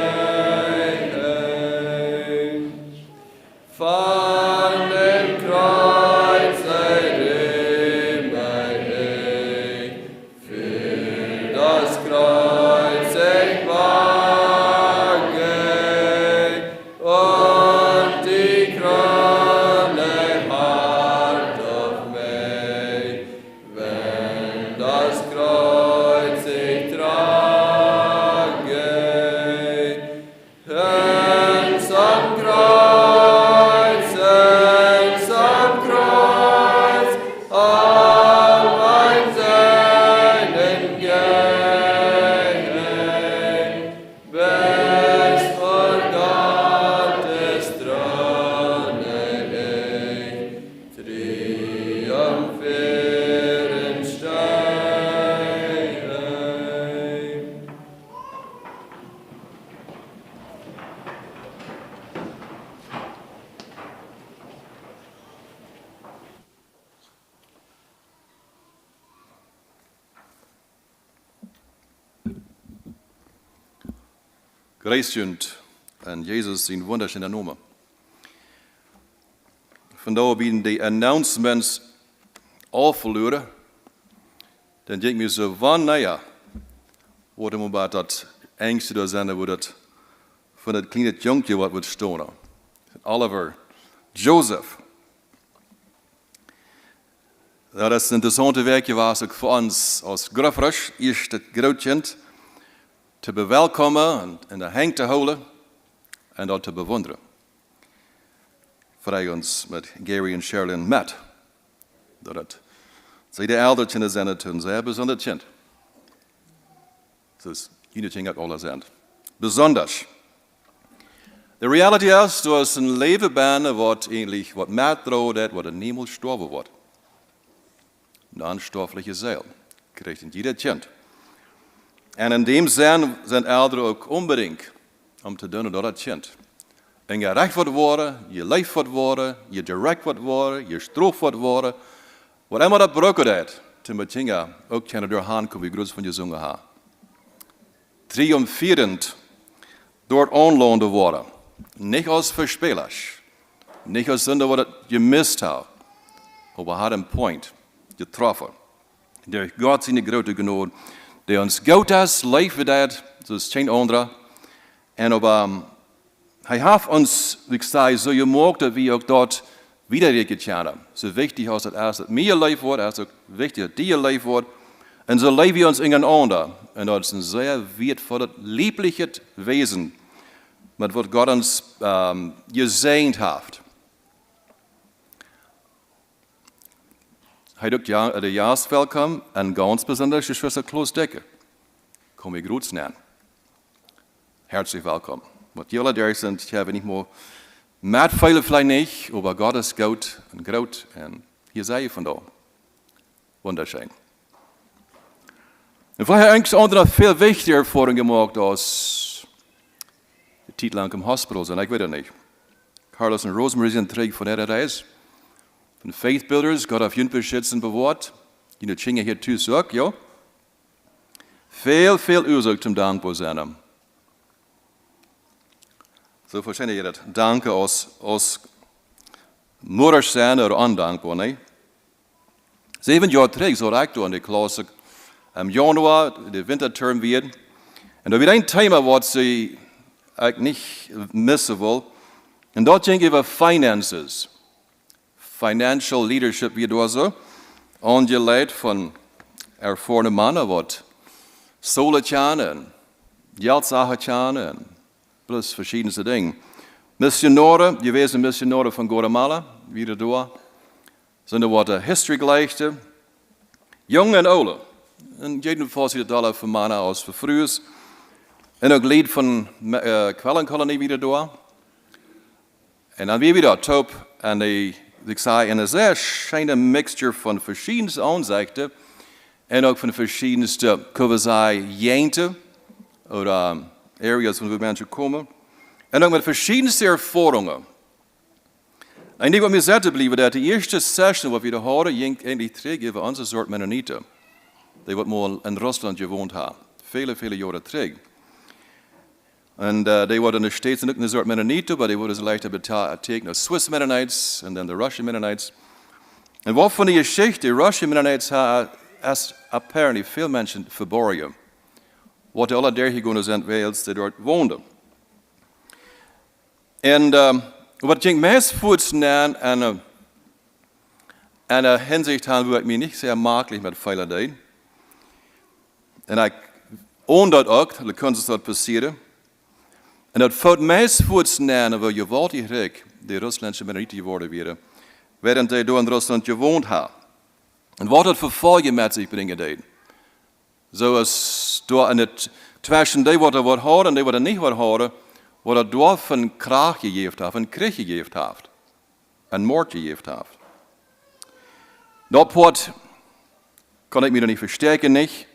Von dem Kreuz errühme ich, für das Kreuz ich wage, und die Krone hart auf mich, wenn das Kreuz ich trage. Hängs am Kreuz, all mein Seelen gehen, bis vor Gottes Throne ich triumphierend steigen. Grüßt an Jesus in wunderschöner Nummer. Von da bieten die Announcements aufverloren. Dann denke ich mir so, wann, naja, wo man bei das Ängste da sind, wo das von das kleine Jungchen, was wird stehen. Oliver, Joseph. Ja, das ist ein interessante Werk gewesen für uns als Grafrasch, ist das Grootkind, te bewelkomen en in de hang te houden en dat te bewonderen. Vrij ons met Gary en Sherilyn met. Dat het zij de eldertjes zijn toen zij bijzonder kind. Dus jullie dingen ook alles zijn. Besonders. De reality is dat een leven bijna wat eigenlijk wat met droht, wat een niemand sterven wordt. Een onsterfelijke ziel. Krijgt in jeder kind. En in dem Sinn zijn ouderen ook unbedingt om te doen dat het kind. En je recht wordt worden, je leef wordt worden, je direct wordt worden, je stroof wordt worden. Wat immer dat broken heeft, te met dingen ook kunnen doorgaan kunnen we groot van je zongen hebben. Triumphierend door het onloon te worden. Niet als verspelers. Niet als zonder wat je mist hebt. Maar we hadden een point getroffen. Door God zijn grote genade. Die ons goed is, leven dat, zoals geen andere. En hij heeft ons, wie ik zei, zo gemaakt dat we ook dat wiedergekeerd hebben. Zo wichtig als het is dat meer leven wordt, is ook wichtig dat die leven wordt. En zo leven we ons in een ander. En dat is een zeer wertvoll, liebliche Wesen, met wat God ons gezegend heeft. Hij doet de jaarswelkom en ganz besonders de Schwester Kloos Dekker. Kom ik groet nennen. Herzlich willkommen. Wat jullie daar zijn, hebben niet meer met vele vielleicht niet, aber Gott ist gut und groot en hier sei je vandaag. Wunderschön. En vorher eigentlich andere veel wichtiger Erfahrungen gemacht als de tijd lang im Hospital zijn. Ik weet het niet. Carlos en Rosemary zijn terug van de reis. Von Faith Builders, Gott auf Jüngst beschützen bewahrt. Die nu Chinge hier zu sagt, ja. Viel Ursache zum Dankbar sein. So verstehe ich das. Danke aus Mutter sein oder undankbar, ne? 7 Jahre zurück, so reicht du an die Klasse. Im Januar, der Winterterm wird. Und da wird ein Thema, was sie eigentlich nicht missen will. Und dort ging über Finances. Financial Leadership wie du so, angelegt von erfahrenen Männern, was Sohle tjanen, Geldsachen tjanen, plus verschiedene Dinge. Missionare, gewesen Missionare von Guatemala, wieder da, sind wat History-Gleichte, jung und alle. Und jedenfalls sieht das alle von Männer aus für frühes. Und auch Lied von Quellenkolonie wieder da. Und dann wieder top, und ik zei, een zeer schijne mixture van verschillende aanzichten en ook van verschillende, kunnen we zeggen, jenten, of areas waar we mensen komen. En ook met verschillende ervaringen. En ik wil me zeggen blijven dat de eerste session wat we hadden, ging eigenlijk terug over onze soort Mennonieten. die wat mal in Russland gewohnt haben. Viele, viele Jahre terug. Und die waren nog steeds een soort Mennoniten, maar die worden ze leichter betekend als Swiss Mennonites en dan de Russian Mennonites. En wat van die geschichte, die Russian Mennonites is apparently veel mensen verborgen. Wat alle dergelijke zijn werelds die dort woonden. En wat ik meest voortstaan en een hinzicht aan waar ik me niet zeer makkelijk met veilig deed. En ik oon dat ook, dat kan dat passeren. En dat valt meest voortstaan waar je wat ik de Russische Mennonieten geworden werden, während die door in Rusland gewoond hebben. En wat het vervolgen met zich brengen deed. Zoals door in het tussen die wat er wat houden en die wat er niet wat houden, wat er door van kracht gegeven heeft, van krieg gegeven heeft. En moord gegeven heeft. Dat wat kan ik me nog niet versterken, niet.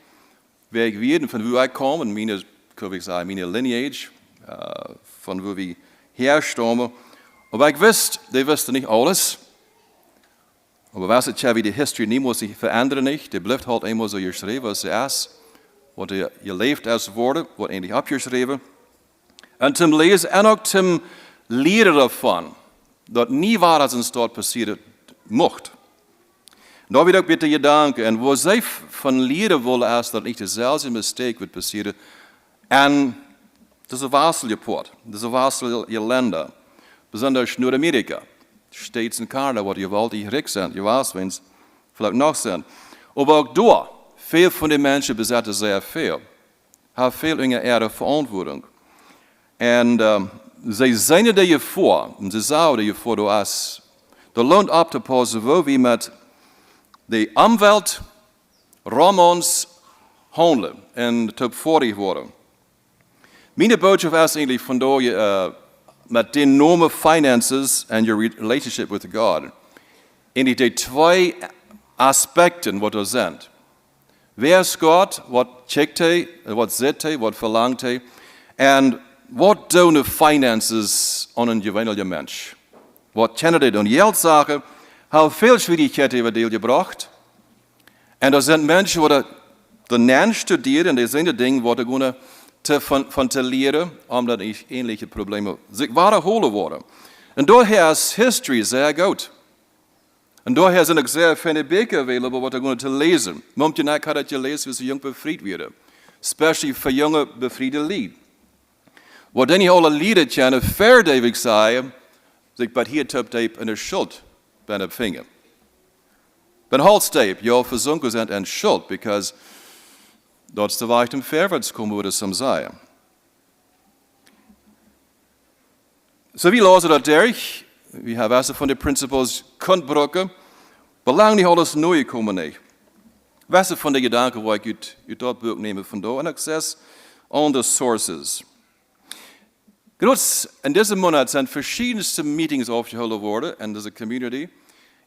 Waar ik weet, van waar ik kom, en mijn, kan ik zeggen, mijn lineage, van waar we herstammen. Maar ik wist, die wisten niet alles. Maar was het ja wie de historie niet moet zich veranderen niet. Die blijft halt eenmaal zo geschreven als ze is. Wat je leeft als woorden, wat eigenlijk opgeschreven. En te lezen en ook te leren ervan. Dat niet waar als een stad passeren mocht. Daar wil ik bitte je danken. En waar zij van leren willen is dat niet dezelfde mistake wordt passeren. En dat is een waarschuwingsport. Dat is een waarschuwingslanden. Besonders Noord-Amerika. States en Canada, waar je wel die rijk zijn, je waarschuwings, vielleicht nog zijn. Maar ook daar, veel van die mensen bezetten zeer veel. Hebben veel in ihre verantwoording. En zij zijn er je voor, en ze zouden je voor door als. De loont op te passen, waar we met de aanwalt Romans handelen en top 40 worden. Mijn boodschap is eigenlijk vandaag je met de enorme finances en je relationship with God. En die twee aspecten wat er zijn. Wer is God? Wat checkt hij? Wat zet hij? Wat verlangt hij? En wat doen de finances aan een gewone mens? Wat kennen die doen? Geldzaken hebben veel schwierigheden over deel gebracht. En er zijn mensen die de naam studeren en die zijn de dingen wat gewoon van te leren, omdat ik ähnliche problemen zich wiederholen worden. En daher is history zeer goed. En daher zijn ook zeer fijne boeken available wat gewoon te lezen. Momentje na kan dat je lezen, als je jong bevrijd werden. Speciaal voor jonge bevriende lied. Wat dan je alle lieden kennen, verder ik zei, zich bij hier taptape in de schuld bij de vinger. Ben halstape, ja, verzonken zijn in schuld, because dat is de weg om verwaarts komen, wat het zeggen. Zo wie lazen dat derg, we hebben van de principles kunt brokken, belang niet alles nieuw komen niet. Wessen van de gedanken waar ik uit dat boek nemen vandaag en access on the sources. Genoeg, in deze maand zijn verschillende meetings afgehouden worden in deze community.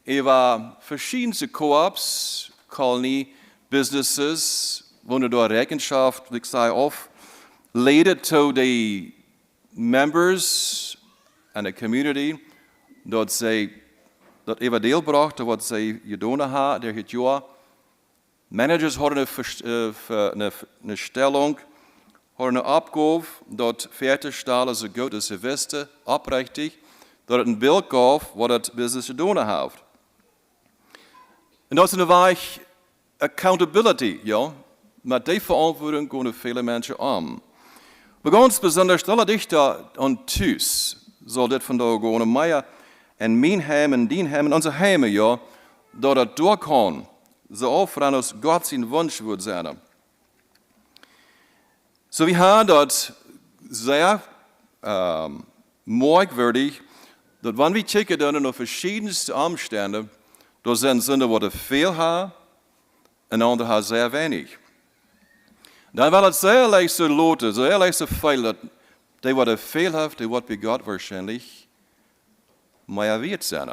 Er waren verschillende co-ops, kolonie, businesses, wo door Rechenschaft, ik zei of, leiden to the members en de community, dat zij dat even deel brachten wat zij gedaan hebben, der het jaar. Managers hadden een stelling, hadden een opgave, dat fertigstellen zo goed als ze wisten, oprechtig, dat het een beeld gaf wat het business gedaan heeft. En dat is een weg accountability, ja. Met die verantwoording gaan vele mensen om. We gaan ons bijzonder stellen dichter aan thuis. Zal dit vandaag gaan mij en mijn heim en dien heim en onze heimen, ja. Dat het door kan. Zo offeren als God zijn wunsch wordt zijn. Zo we hebben dat zeer merkwürdig, dat wanneer we kijken dan naar verschillende omstanden, er zijn zinnen wat er veel hebben en anderen hebben zeer weinig. Dan wil het zeer leicht zo loten, zeer leicht zo veel, dat die wat er veel heeft, die wat bij God waarschijnlijk meer weet zijn.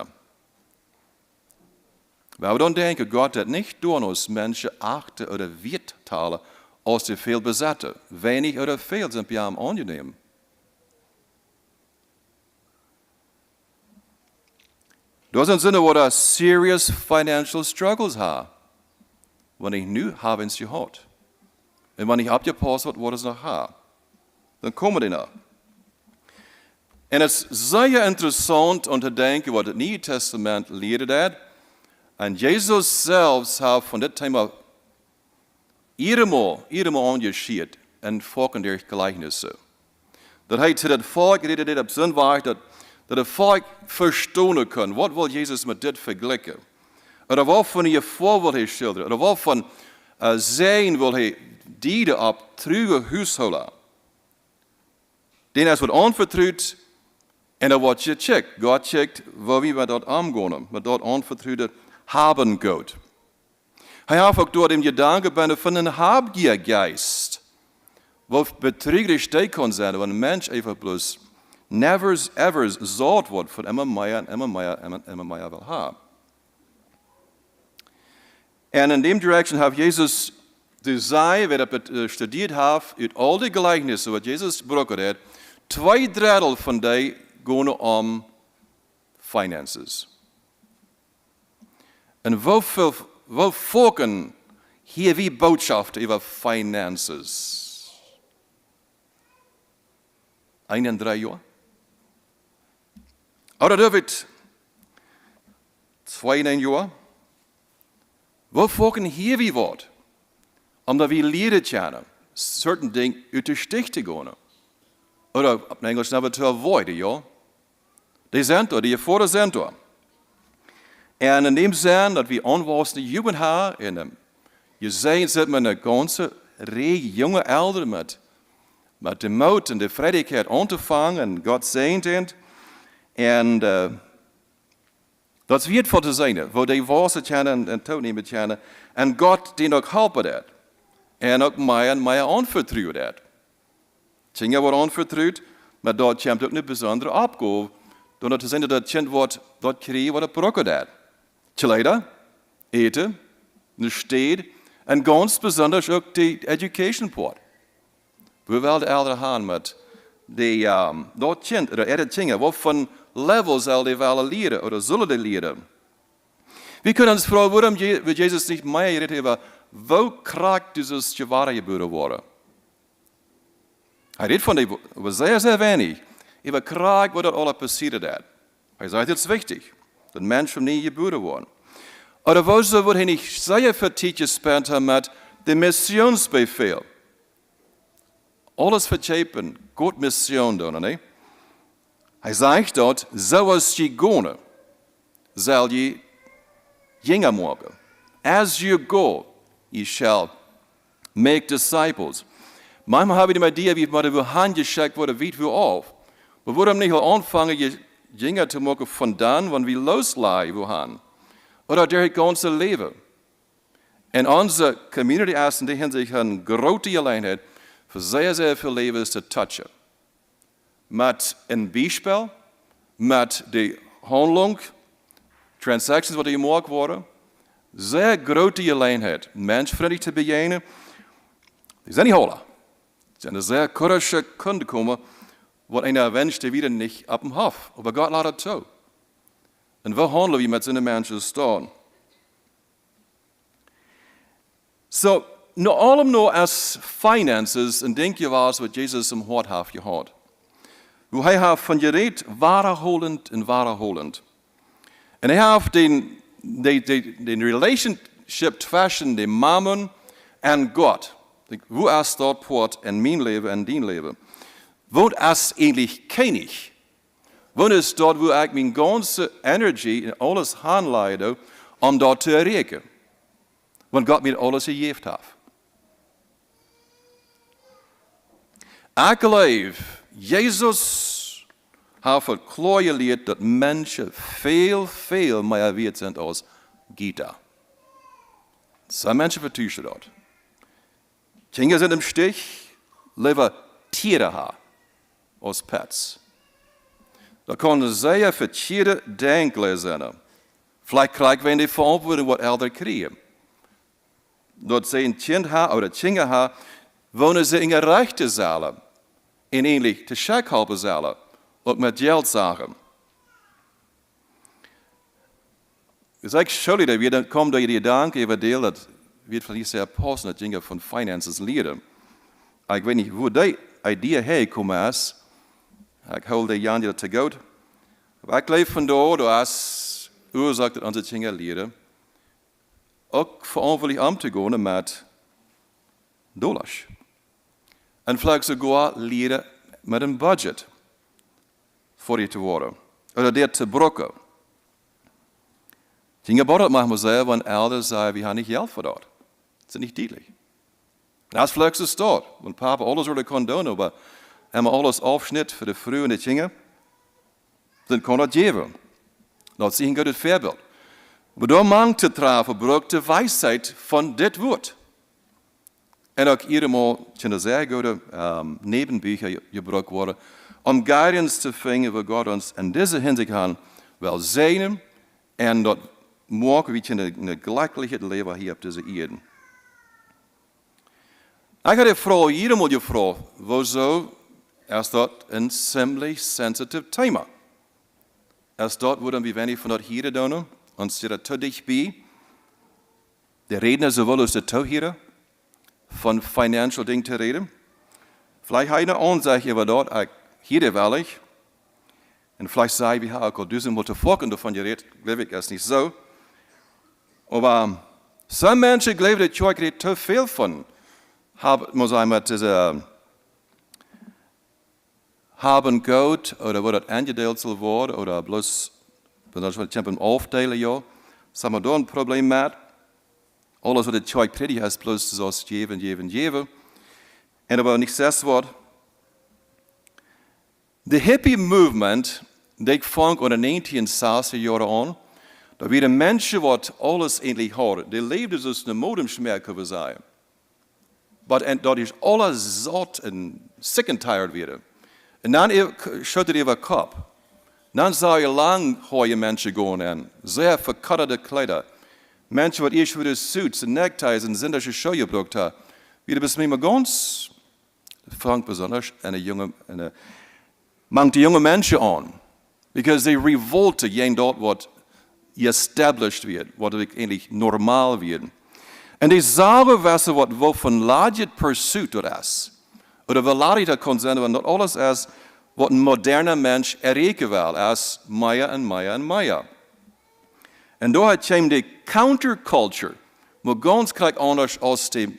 We hebben dan denken, God dat niet door ons mensen achten oder weertalen, als ze veel bezetten. Weinig oder veel zijn bij hem aangenehm. Er zijn zinnen waar er serious financial struggles hebben. wanneer ik nu hebben gehad. En wanneer ik abgepast wordt, worden ze nog haar. Dan komen die nog. En het is zeer interessant om te denken wat het Nieuwe Testament leert dat. En Jezus zelfs heeft van dit thema iedere engagiert in volkende gelijkenissen. Dat hij tot het volk redet op zijn weg, dat het volk verstaan kan. Wat wil Jezus met dit vergelijken? Oder wat van je voor wil hij schilderen? Oder wat van zijn wil hij dienen op trouwe huishouden? Den is wat aanvertrouwd en dan wordt gecheckt. God checkt waar we met dat omgaan, met dat aanvertrouwde haben gaat. Hij heeft ook door de gedanken van een habgiergeist. Wat betrüglich steek kan zijn, wanneer een mens even bloos never ever zout wordt van immer meer wil hebben. En in die direction heeft Jezus de zij, wat het gestudeerd heeft, uit al die gelijkenissen wat Jezus gebruikt heeft, 2/3 van die gaan om finances. En wo volken hier wie boodschappen over finances? 1 en 3 jaar? Oder David 2 en 1 jaar? Wo volken hier wie wat? Omdat we leren kennen, certain dingen uit de stich te gaan. Oder op Engels naar te avoiden, ja? Die zijn er, die voor zijn er. En in dem zin dat we aanwassen jugend hebben, en je ziet dat met een ganze rij jonge ouderen met de moed en de vrijheid aan te vangen en God zijn het. En dat is weer voor te zijn, voor die wassen kennen en toenemen kennen. En God die ook helpen dat. En ook mij aanvertrouwen dat. Dingen wordt aanvertrouwd, maar dat komt ook een bijzondere opgave. Door te zijn dat het kind wordt, dat krijgen wat het brokken dat. Kleider, eten, een stad en ganz besonders ook de education part. We willen de ouderen gaan met dat kind, de dingen, wat van levels zal die willen leren, of zullen die leren. We kunnen ons vragen, waarom wil Jezus niet meer reden over, wo kracht dieses Gewahre geboren worden? Hij redt van die, zeer, zeer weinig, over kracht wat er alle passiert dat. Hij zegt, het is wichtig, dat mensen niet geboren worden. Oder wo wordt hij niet zeer veel tijd gespendet met de missionsbeveel? Alles verschepen, God mission doen, nee? Hij zegt dat, zoals je gaan, zal je jingen maken. As you go, you shall make disciples. Manchmal habe ich die Idee, wie man über Hand geschickt wurde, wie wir auf. Wir würden nicht anfangen, Jünger zu machen von dann, wenn wir loslassen, wohin. Oder der ganze Leben. In unserer Community ist in der Hinsicht eine große Gelegenheit, für sehr, sehr viele Leben zu touchen. Mit einem Beispiel, mit der Handlung, Transactions, die gemacht wurden, sehr große Gelegenheit, menschenfreundlich zu begegnen. Die sind nicht alle. Sie sind eine sehr kurze Kunde gekommen, wat einer wünscht, der wieder nicht ab dem Hof. Aber Gott lässt es zu. Und wo handeln wir mit seinen Menschen stehen? So, nur allem nur als Finances, und denk je was, was Jesus im Hort hat gehört. Wo er hat von geredet, wahrholend und wahrholend. Und er hat den Relationship zwischen dem Mammon und Gott. Wo ist dort Port in mein Leben und dein Leben? Wo ist eigentlich König? Wo ist dort, wo ich meine ganze Energie und alles handleide, dort zu erreichen? Wenn Gott mir alles gegeben hat. Ich glaube, Jesus hat verklärt, dass Menschen viel, viel mehr wert sind als Gita. So Menschen vertuschen dort. Kinder sind im Stich, lieber Tiere haben als Pets. Da können sehr verschiedene Denken sein. Vielleicht kriegen wir die Verantwortung, was Eltern kriegen. Dort sie ein Kind haben oder Kinder haben, wohnen sie in gerechte Säle, in ähnlich te Scheckhalbe Säle, und mit Geld sagen. Ich sage, schuldig, wir dann kommen durch die Gedanken über die, dass wird vielleicht sehr passen, das Dinge von Finances lehren. Ich weiß nicht, wo die Idee hergekommen ist. Ich hole die Jan zu gut. Aber ich glaube von da, du hast Ursache, dass unsere Dinge lehren. Auch verantwortlich umzugehen mit Dollars. Und vielleicht sogar lehren mit einem Budget für die zu worden. Oder der zu brücken. Dinge bauen machen wir selber und Eltern sagen, wir haben nicht Geld für dort. Das ist nicht dienlich. Das ist vielleicht so dort. Und Papa alles würde können, aber wenn man alles aufschnitt für die Früh und die Dinge, dann kann das geben. Das ist ein gutes Vorbild. Aber da man zu treffen, braucht die Weisheit von dit Wort. Und auch jedemaal zijn sehr gute Nebenbücher gebraucht worden, um Guidance zu finden, wo Gott uns in dieser Hinsicht will segnen und dort morgen wir ein glückliches Leben hier auf dieser Erde. Ich habe die Frau jedemaal gefragt, wieso ist das ein ziemlich sensitive Thema? Ist dort, wo dann wir wenig von dort hier tun, und sie da zu dich bei, der Redner sowohl aus der Tauhira, von financial Dingen zu reden. Vielleicht habe ich eine Ansicht über dort, hier will ich. Und vielleicht sage ich, ich habe diese Mutter vorhin davon geredet, glaube ich, ist nicht so. Aber so Menschen glauben, dass ich zu viel von muss einmal diese haben Gott oder wo das angedeelt soll werden oder bloß, wenn das ein Aufteilen, ja, das haben wir da ein Problem mit. Alles, was der Zeug predigt, ist bloß so geben. Und aber nicht das Wort. The Hippie Movement, das fing in den 1960er Jahren an, da wieder Menschen, die alles endlich haben, die lebten so eine Modemschmerz, kann man sagen. Aber dort ist alles satt und sick and tired wieder. Und dann schüttet ihr den Kopf. Dann sah ihr langhaarige Menschen gehen an, sehr verkatterte Kleider. Menschen, die für die Suits und Neckties und sinnische Schuhe gebraucht haben. Wieder bis mir ganz, fängt besonders mangt die jungen Menschen an. Because they revolte gegen dort, was established wird, was eigentlich normal wird. Und die sagen, was von Legit Pursuit ist. Oder Velarita Konsens, und alles ist, was ein moderner Mensch erreichen will, als Maya und Maya und Maya. Und da hat die Counterculture, wo ganz gleich anders aus dem,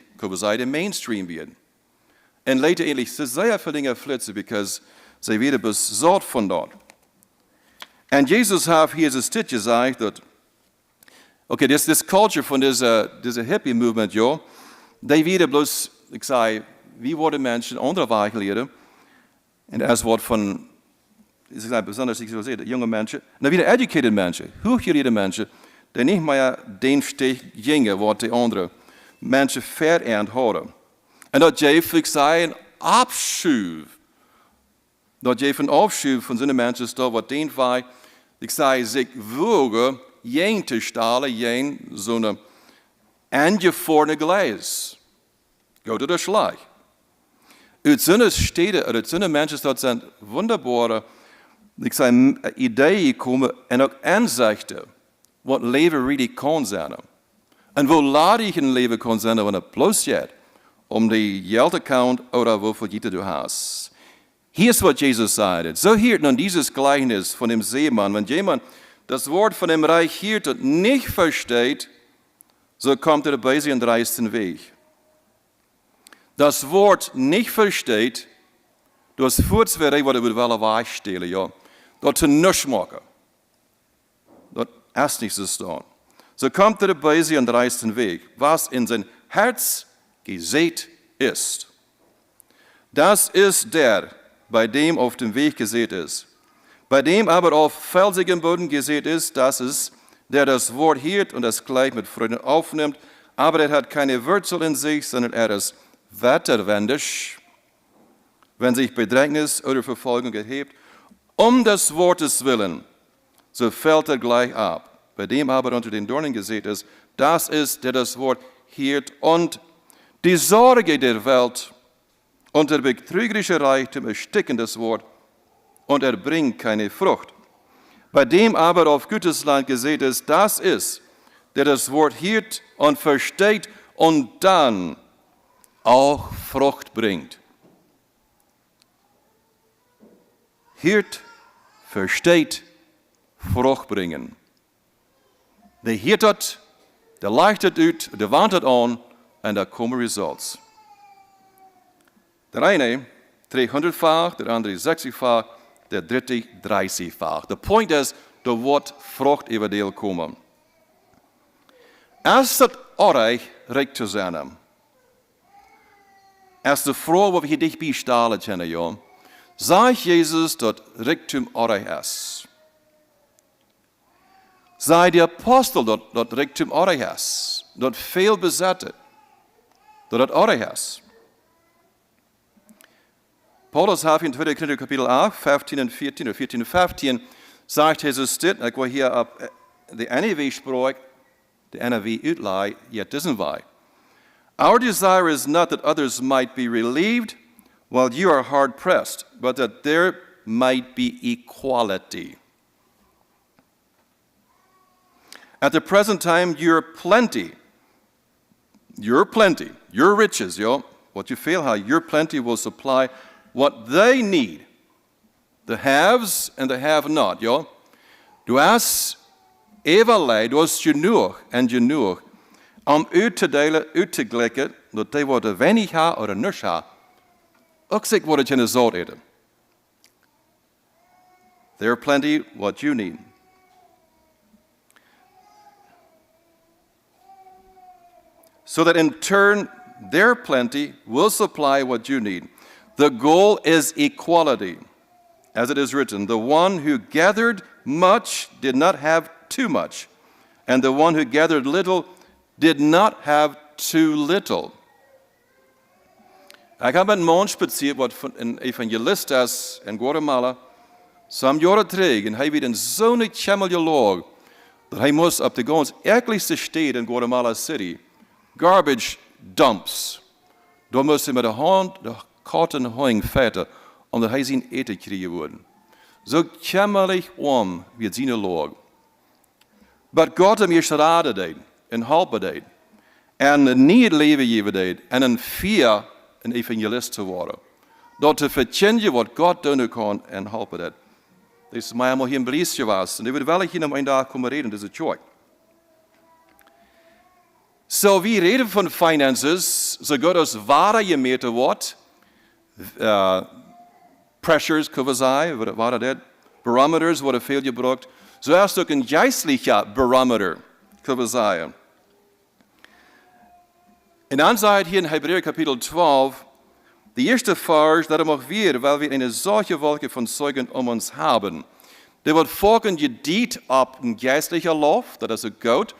Mainstream wird. Und Leute ähnlich, sie sehr viele Dinge flitzen, because sie wieder besorgt von dort. Und Jesus hat hier das Stück gesagt, dass, okay, das Culture von dieser Hippie-Movement, ja, die wieder bloß, ich sage, wie wurden Menschen andere Weiche lehren, und das Wort von, ich sage besonders, ich so sehe, junge Menschen, und wieder educated Menschen, hochgelehrte Menschen, die nicht mehr den Stich gingen, was die anderen Menschen verernt haben. Und dat geeft, ik zei, een afschuw. Dat geeft een afschuw van zijn mensen, wat denkt wij, ik zei, zich wogen, jeen te stalen, jeen zo'n aangevorne gleis. Go to de slag. Uit zijn steden, uit zijn mensen, dat zijn wonderbare, ik zei, ideeën komen en ook inzichten, wat leven really kan zijn. En wo laat ik een leven kan zijn, wanneer het plus zit, die Geld-Account oder wofür du hast. Hier ist, was Jesus sagt. So hier nun dieses Gleichnis von dem Seemann. Wenn jemand das Wort von dem Reich hier nicht versteht, so kommt bei sich und reißt den Weg. Das Wort nicht versteht, du hast Furzwerk, was du willst wegstehlen, ja. Das zu nichts machen. Das ist nicht so stehen. So kommt bei sich und reißt den Weg. Was in sein Herz gesät ist. Das ist der, bei dem auf dem Weg gesät ist. Bei dem aber auf felsigem Boden gesät ist, das ist, der das Wort hielt und es gleich mit Freude aufnimmt, aber er hat keine Wurzel in sich, sondern er ist wetterwendig, wenn sich Bedrängnis oder Verfolgung erhebt, des Wortes willen, so fällt er gleich ab. Bei dem aber unter den Dornen gesät ist, das ist, der das Wort hielt und die Sorge der Welt und der betrügerische Reichtum ersticken das Wort und er bringt keine Frucht. Bei dem aber auf gutes Land gesät ist, das ist, der das Wort hielt und versteht und dann auch Frucht bringt. Hirt versteht Frucht bringen. Der hiert het, der leicht het uit, der warnt het aan en daar komen results. Der eine 300-fach, der andere 60-fach, der dritte 30-fach. Der Punkt ist, da wird Frucht über deel komen. Als het oreich recht zu zijn, als de vrouw waar we hier dichtbij stalen kennen, ja, sagt Jesus, dat Reichtum oreich ist. Sei der Apostel, dat Reichtum oreich ist, dat veel bezetten, dat oreich ist. Paulus hat in 2. Korinther Kapitel 8, 15 und 14, oder 14 und 15, sagt Jesus dit, ik wil hier op de NIV spreken, de NIV uitleiden, yet diesen wij. Our desire is not that others might be relieved while you are hard pressed, but that there might be equality. At the present time, you're plenty. You're plenty. Your riches, yo. What you feel how your plenty will supply what they need. The haves and the have-not, jo. Du hast everlei, du hast genoeg en genoeg om uit te delen, uit te glikken, dat die wat weinig ha oder niks ha, ook zich wat je in de zout eten. There are plenty what you need. So that in turn, their plenty will supply what you need. The goal is equality. As it is written, the one who gathered much did not have too much, and the one who gathered little did not have too little. Ik heb met een man spaziert, wat een evangelist is in Guatemala, some jaren terug, en hij werd in zo'n chameleon dat hij moest op de ganz erkelijkste stad in Guatemala City, garbage dumps. Daar moest hij met de hand, de karten hang vetten, omdat hij zijn eten krijgen worden. Zo kämmerlich wird seine Lage. Maar God hem eerst raden deed, en helpen deed, en niet het leven geven deed, en een vier een evangelist te worden. Dat te vertellen wat God doen kan en helpen deed. Dat is mij helemaal geen briefje was, en die wil wel hier een dag komen reden, dat is het joy. So, wie reden van finances, so goed als ware gemeten wordt, pressures, kunnen we zeggen, wat dat barometers worden veel gebruikt. Zo is ook een geistelijke barometer, kunnen we zeggen. En dan zei het hier in Hebräer Kapitel 12, de eerste vers, dat ook weer, weil wir eine solche Wolke von Zeugen ons haben. Der wird folgen gediet op een geistelijke lof, dat is ook goed.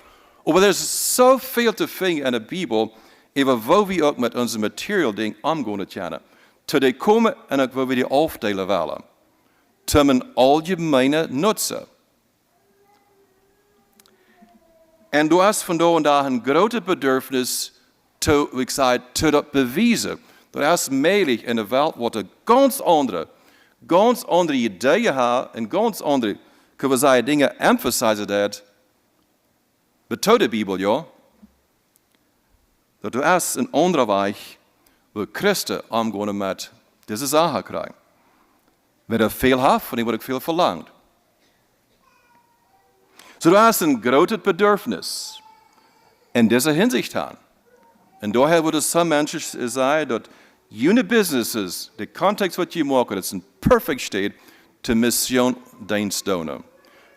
Maar er is zoveel te vinden in de Bijbel, over waar we ook met onze material ding omgaan te kennen. Tot die komen en ook waar we die afdelen willen. Tot een algemene nutzen. En du hast van daar en daar een grote bedürfnis, te dat bewijzen. Dat is mogelijk in de wereld wat een ganz andere ideeën hebben en ganz andere, kunnen we zeggen, dingen emphasizen dat. Betout de Bibel, ja, dat du erst een andere weg, waar Christen omgaan met deze zaken krijgen. Wenn er veel heeft, van die wordt ook veel verlangt. So du hast een groot bedürfnis in deze hinsicht aan. En daher worden some mensen zeggen dat jene businesses, de context wat je maakt, dat is een perfect state te mission dienst doen.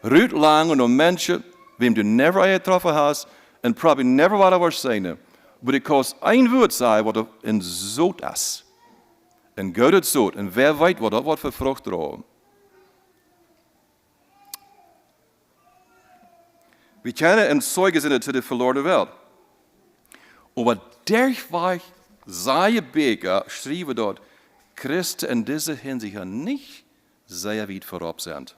Ruud lang en mensen wem du never getroffen hast en probably never wat over zijn. Maar ik kan één woord zeggen wat een zout is. Een goede zout. En wer weet wat dat wordt voor vrucht dragen. We kennen een Zeuge zijn te de verloren wereld. Maar dergweg zei Beker, schreef dort, Christen in deze hinsicht niet zeer weit voorop zijn.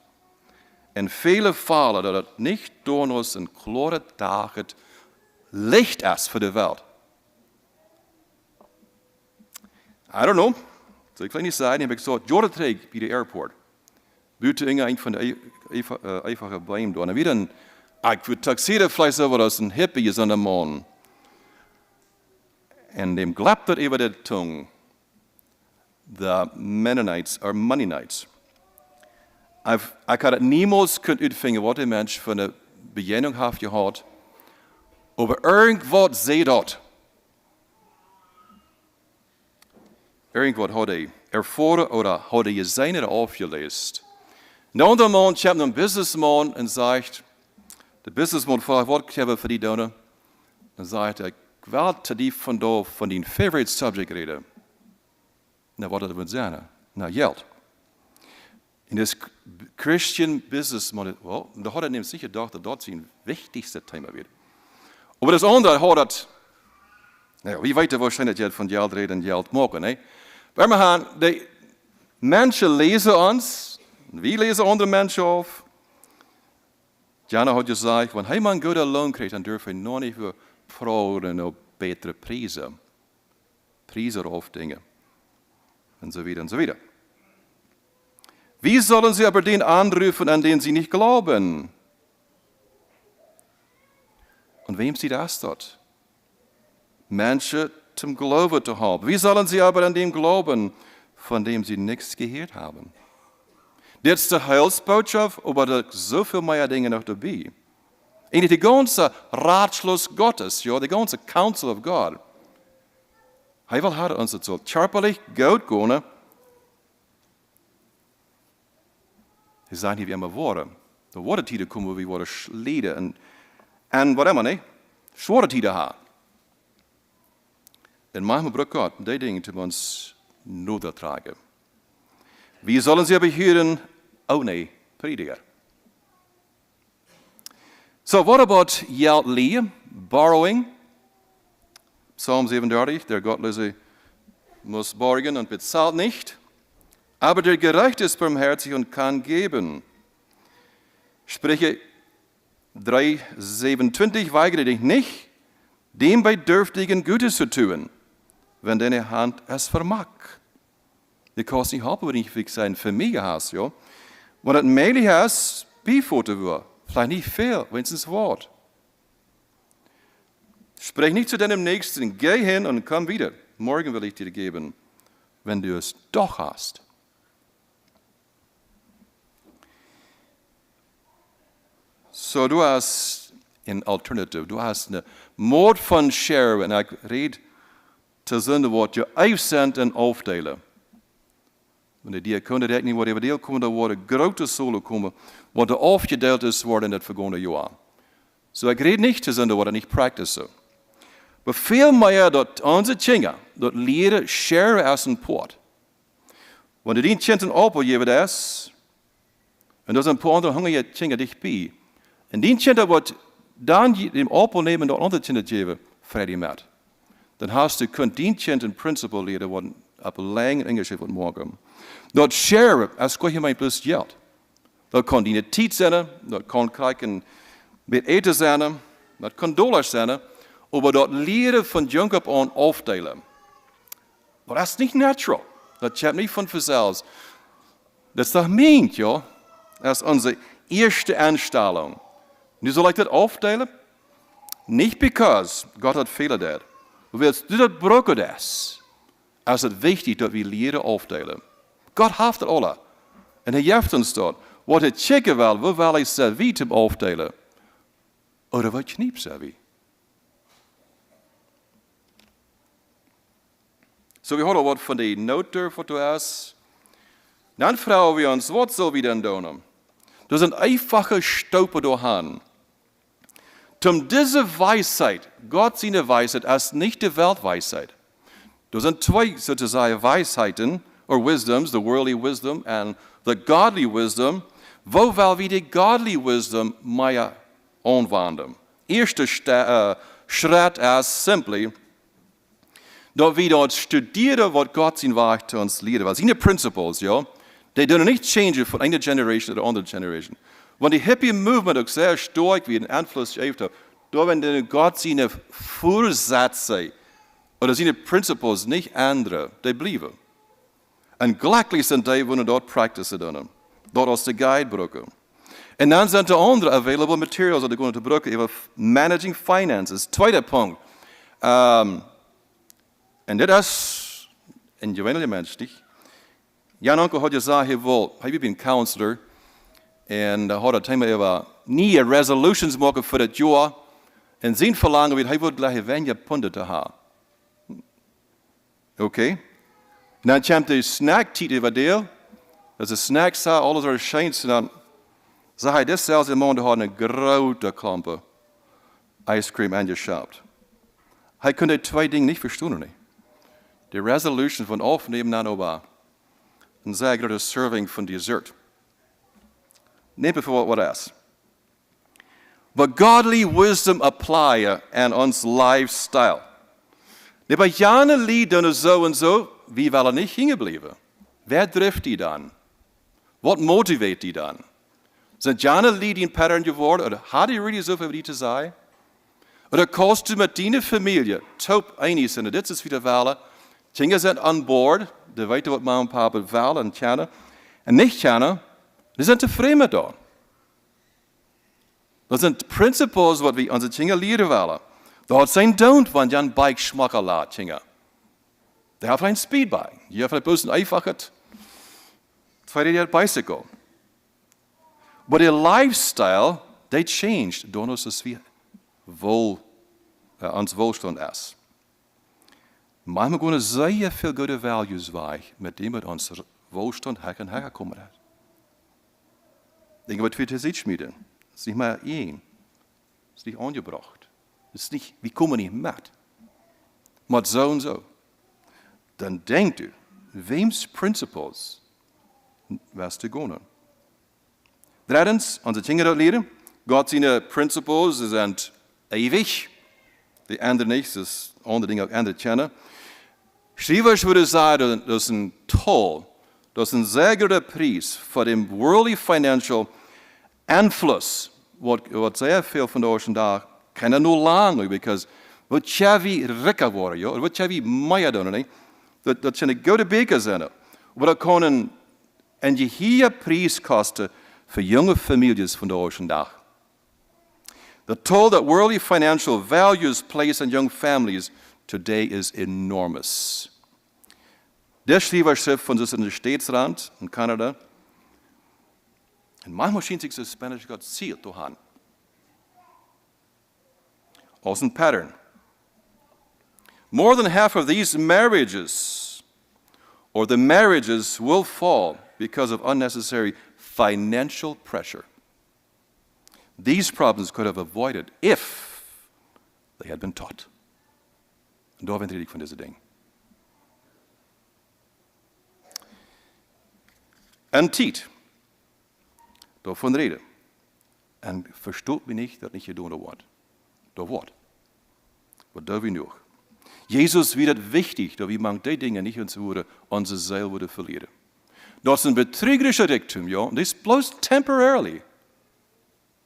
En vele falen dat het niet door ons een klare dag het licht is voor de wereld. I don't know. So ik kan niet zeggen, heb ik zo jaren terug bij de airport. Buiten een van de einfache Beinen. En weer een, ik wil taxeren vielleicht so, was een hippie is aan de man. En dem glapt het over de tongue. De Mennonites, or Mennonites. Ik had het niemals kunnen uitvinden wat een mens van de beginning heeft gehad. Aber irgendwas zei dat. Irgendwas had hij ervaren oder had hij gezien oder afgelezen. Een andere man, ik heb een businessman en zegt, de businessman vraagt, wat hebben we voor die doen? Dan zegt hij, ik wil te die van die favorite subject reden. Nou, wat dat wil zijn? Nou, geld. En das Christian businessman, well, da hat nämlich sicher gedacht, dass das sein wichtigste Thema wird. Aber das andere hat das, naja, wie weit wahrscheinlich jetzt von Geld reden, Geld machen, ne? Weil wir haben, die Menschen lesen uns, wir lesen andere Menschen auf. Jana hat gesagt, wenn jemand einen guten Lohn kriegt, dann dürfen wir noch nicht für Frauen und bessere Preise. Preise auf Dinge. Und so weiter und so weiter. Wie sollen sie aber den anrufen, an den sie nicht glauben? Und wem sie das dort? Menschen zum Glauben zu haben. Wie sollen sie aber an dem glauben, von dem sie nichts gehört haben? Das ist die Heilsbotschaft, aber da so viel mehr Dinge noch dabei. Und die ganze Ratschluss Gottes, ja, die ganze Counsel of God. Hij wil haar ons het zo charpelig goed gaan. Hij zei niet wie immer worden. De worden tijden komen we worden leden en wat immer, nee? Zware tijden haar. En manchmal braucht Gott die Dinge die uns nodig tragen. Wie sollen sie aber hören? Oh nee, Prediger. So, what about Geld lehen, borrowing? Psalm 37, der Gottlose muss borgen und bezahlt nicht, aber der Gerechte ist barmherzig und kann geben. Sprüche 3,27, weigere dich nicht, dem Bedürftigen Gutes zu tun, wenn deine Hand es vermag. Du kannst nicht haben, wenn ich wirklich sein Familie hast, ja. Wenn es möglich ist, beifoten wir. Vielleicht nicht viel, wenn es ins Wort. Sprech nicht zu deinem Nächsten, geh hin und komm wieder. Morgen will ich dir geben, wenn du es doch hast. So, du hast ein Alternative, du hast eine Mord von Share, wenn ich rede, zu sagen, was je 11 Cent en aufdelen. Wenn die Diakonen dat niet worden verdeeld, komen er worden grote zolen komen, wat er afgedeeld is worden in het vergangene jaar. So, ik rede niet te zeggen, wat ik niet practice. Maar veel meer dat onze kinderen, dat leren share als een poort. Wanneer die kinderen opgeven is, en dat is een paar andere hongerige kinderen dichtbij. En die kinderen wat dan dem opnemen dat andere kinderen geven, vrij met. Dan hast du kunt die kinderen principle leren wat op lang Engels wordt morgen. Dat share als kan je mijn plus geld. Dat kan die tijd zijn, dat kan kijken met eten zijn, dat kan dollars zijn, maar dat leren van jong op aan afdelen. Maar dat is niet natural. Dat komt niet van vanzelf. Dat is toch meent, ja? Dat is onze eerste aanstelling. Nu zal ik dat afdelen? Niet because God had vele dat. Maar willst du dat broken is, is het wichtig dat we leren afdelen. God heeft het alle. En hij geeft ons dat. Wat hij checken wil, we willen servie te afdelen. Oder wat je niet servie. So, we horen wat van die noten voor tu is. Dan vragen we ons, wat zullen we dan doen? Er zijn einfache Stoppen doorheen. Zum diese Weisheit, Gott seine Weisheit, ist nicht die Weltweisheit. Da sind zwei sozusagen Weisheiten, or wisdoms, the worldly wisdom and the godly wisdom. Wo will wir die godly wisdom mehr anwenden? Erster Schritt ist simply, dass wir dort studieren, was Gott sein Werk zu uns lehrt. Weil seine Principles, ja, die dürfen nicht changen von einer Generation zu der anderen Generation. Wenn die Hippie-Movement auch sehr stark wie einen Einfluss gehabt hat, da werden Gott seine Vorsätze oder seine Principles nicht ändern, die bleiben. Und gleichzeitig sind die, die dort practice-en, dort als der Guide brauchen. Und dann sind die anderen available materials, die können brauchen, über Managing Finances. Zweiter Punkt. En dit is een gewone mens, niet? Jan Onkel had gezegd, hij was een counselor. En hij had het thema over nieuwe resolutions maken voor het jaar. En zijn verlangen werd, hij wilde gleich weniger punten te hebben. Oké. Dan komt de snacktijd over deel. Als de snacks zijn, alles er schijnt. En dan zei hij, dit zelfs in maand had een grote klompen ice cream aangeschaft. Hij kon die twee dingen niet verstaan. Nee. De resolution van afnemen naar over. En zij de serving van dessert. Neem bijvoorbeeld wat is. But godly wisdom applyen aan ons lifestyle. Die bij jaren lied dan zo en zo, wie willen niet hingen blijven? Wer drijft die dan? Wat motiveert die dan? Zijn jaren lied een pattern geworden? Of had hij really zoveel die te zeggen? Of kost u met die familie top einig zijn? Dit is wieder willen. Kinderen zijn aan boord. Die weten wat mama en papa willen en kennen. En niet kennen. Die zijn tevreden met dat. Dat zijn principles wat we onze kinderen leren willen. Dat zijn don't, want je een bike schmacken laat, kinderen. Die hebben een speedbike. Je hebt een beetje einfacher tweede bicycle. Maar de lifestyle, they changed door ons als we ons welstand is. Manchmal gaan zeer veel goede values weg met die met ons welstand hergekomen is. Denk wat wir te schmieden. Het is niet maar één. Het is niet aangebracht. Het is niet, we komen niet met. Maar zo en zo. Dan denkt u, weems principles was te gaan. Drittens, onze kinderen leren. God zijn principles zijn eeuwig. De andere niet, dus andere dingen ook andere kennen. Schrijvers willen zeggen, dat is een toll. Dat is een zeer grote prijs voor de worldly financial invloed. Wat zeer veel van de dag kan er nu lang, because wat jij wie rijker worden, joh, wat jij wie meer doen, dat zijn de goede bekers zijn. Wat kan een gehele prijs kosten voor jonge families van de dag. The toll that worldly financial values place on young families today is enormous. Der schrijver van dus in de Staatsrand in Canada. En manchmal schijnt zich de Spanish God ziel te gaan. Als een pattern. More than half of these marriages, or the marriages, will fall because of unnecessary financial pressure. These problems could have avoided if they had been taught. En daar ben ik van deze ding. En tijd. Daarvan reden. En verstoot me niet dat niet gedaan wordt. Door wat? Wat doen we nog? Jezus vindt het wichtig dat we mank die dingen niet onze ziel worden verliezen. Dat is een betrügerische dictum, ja. Dat is bloos temporarily.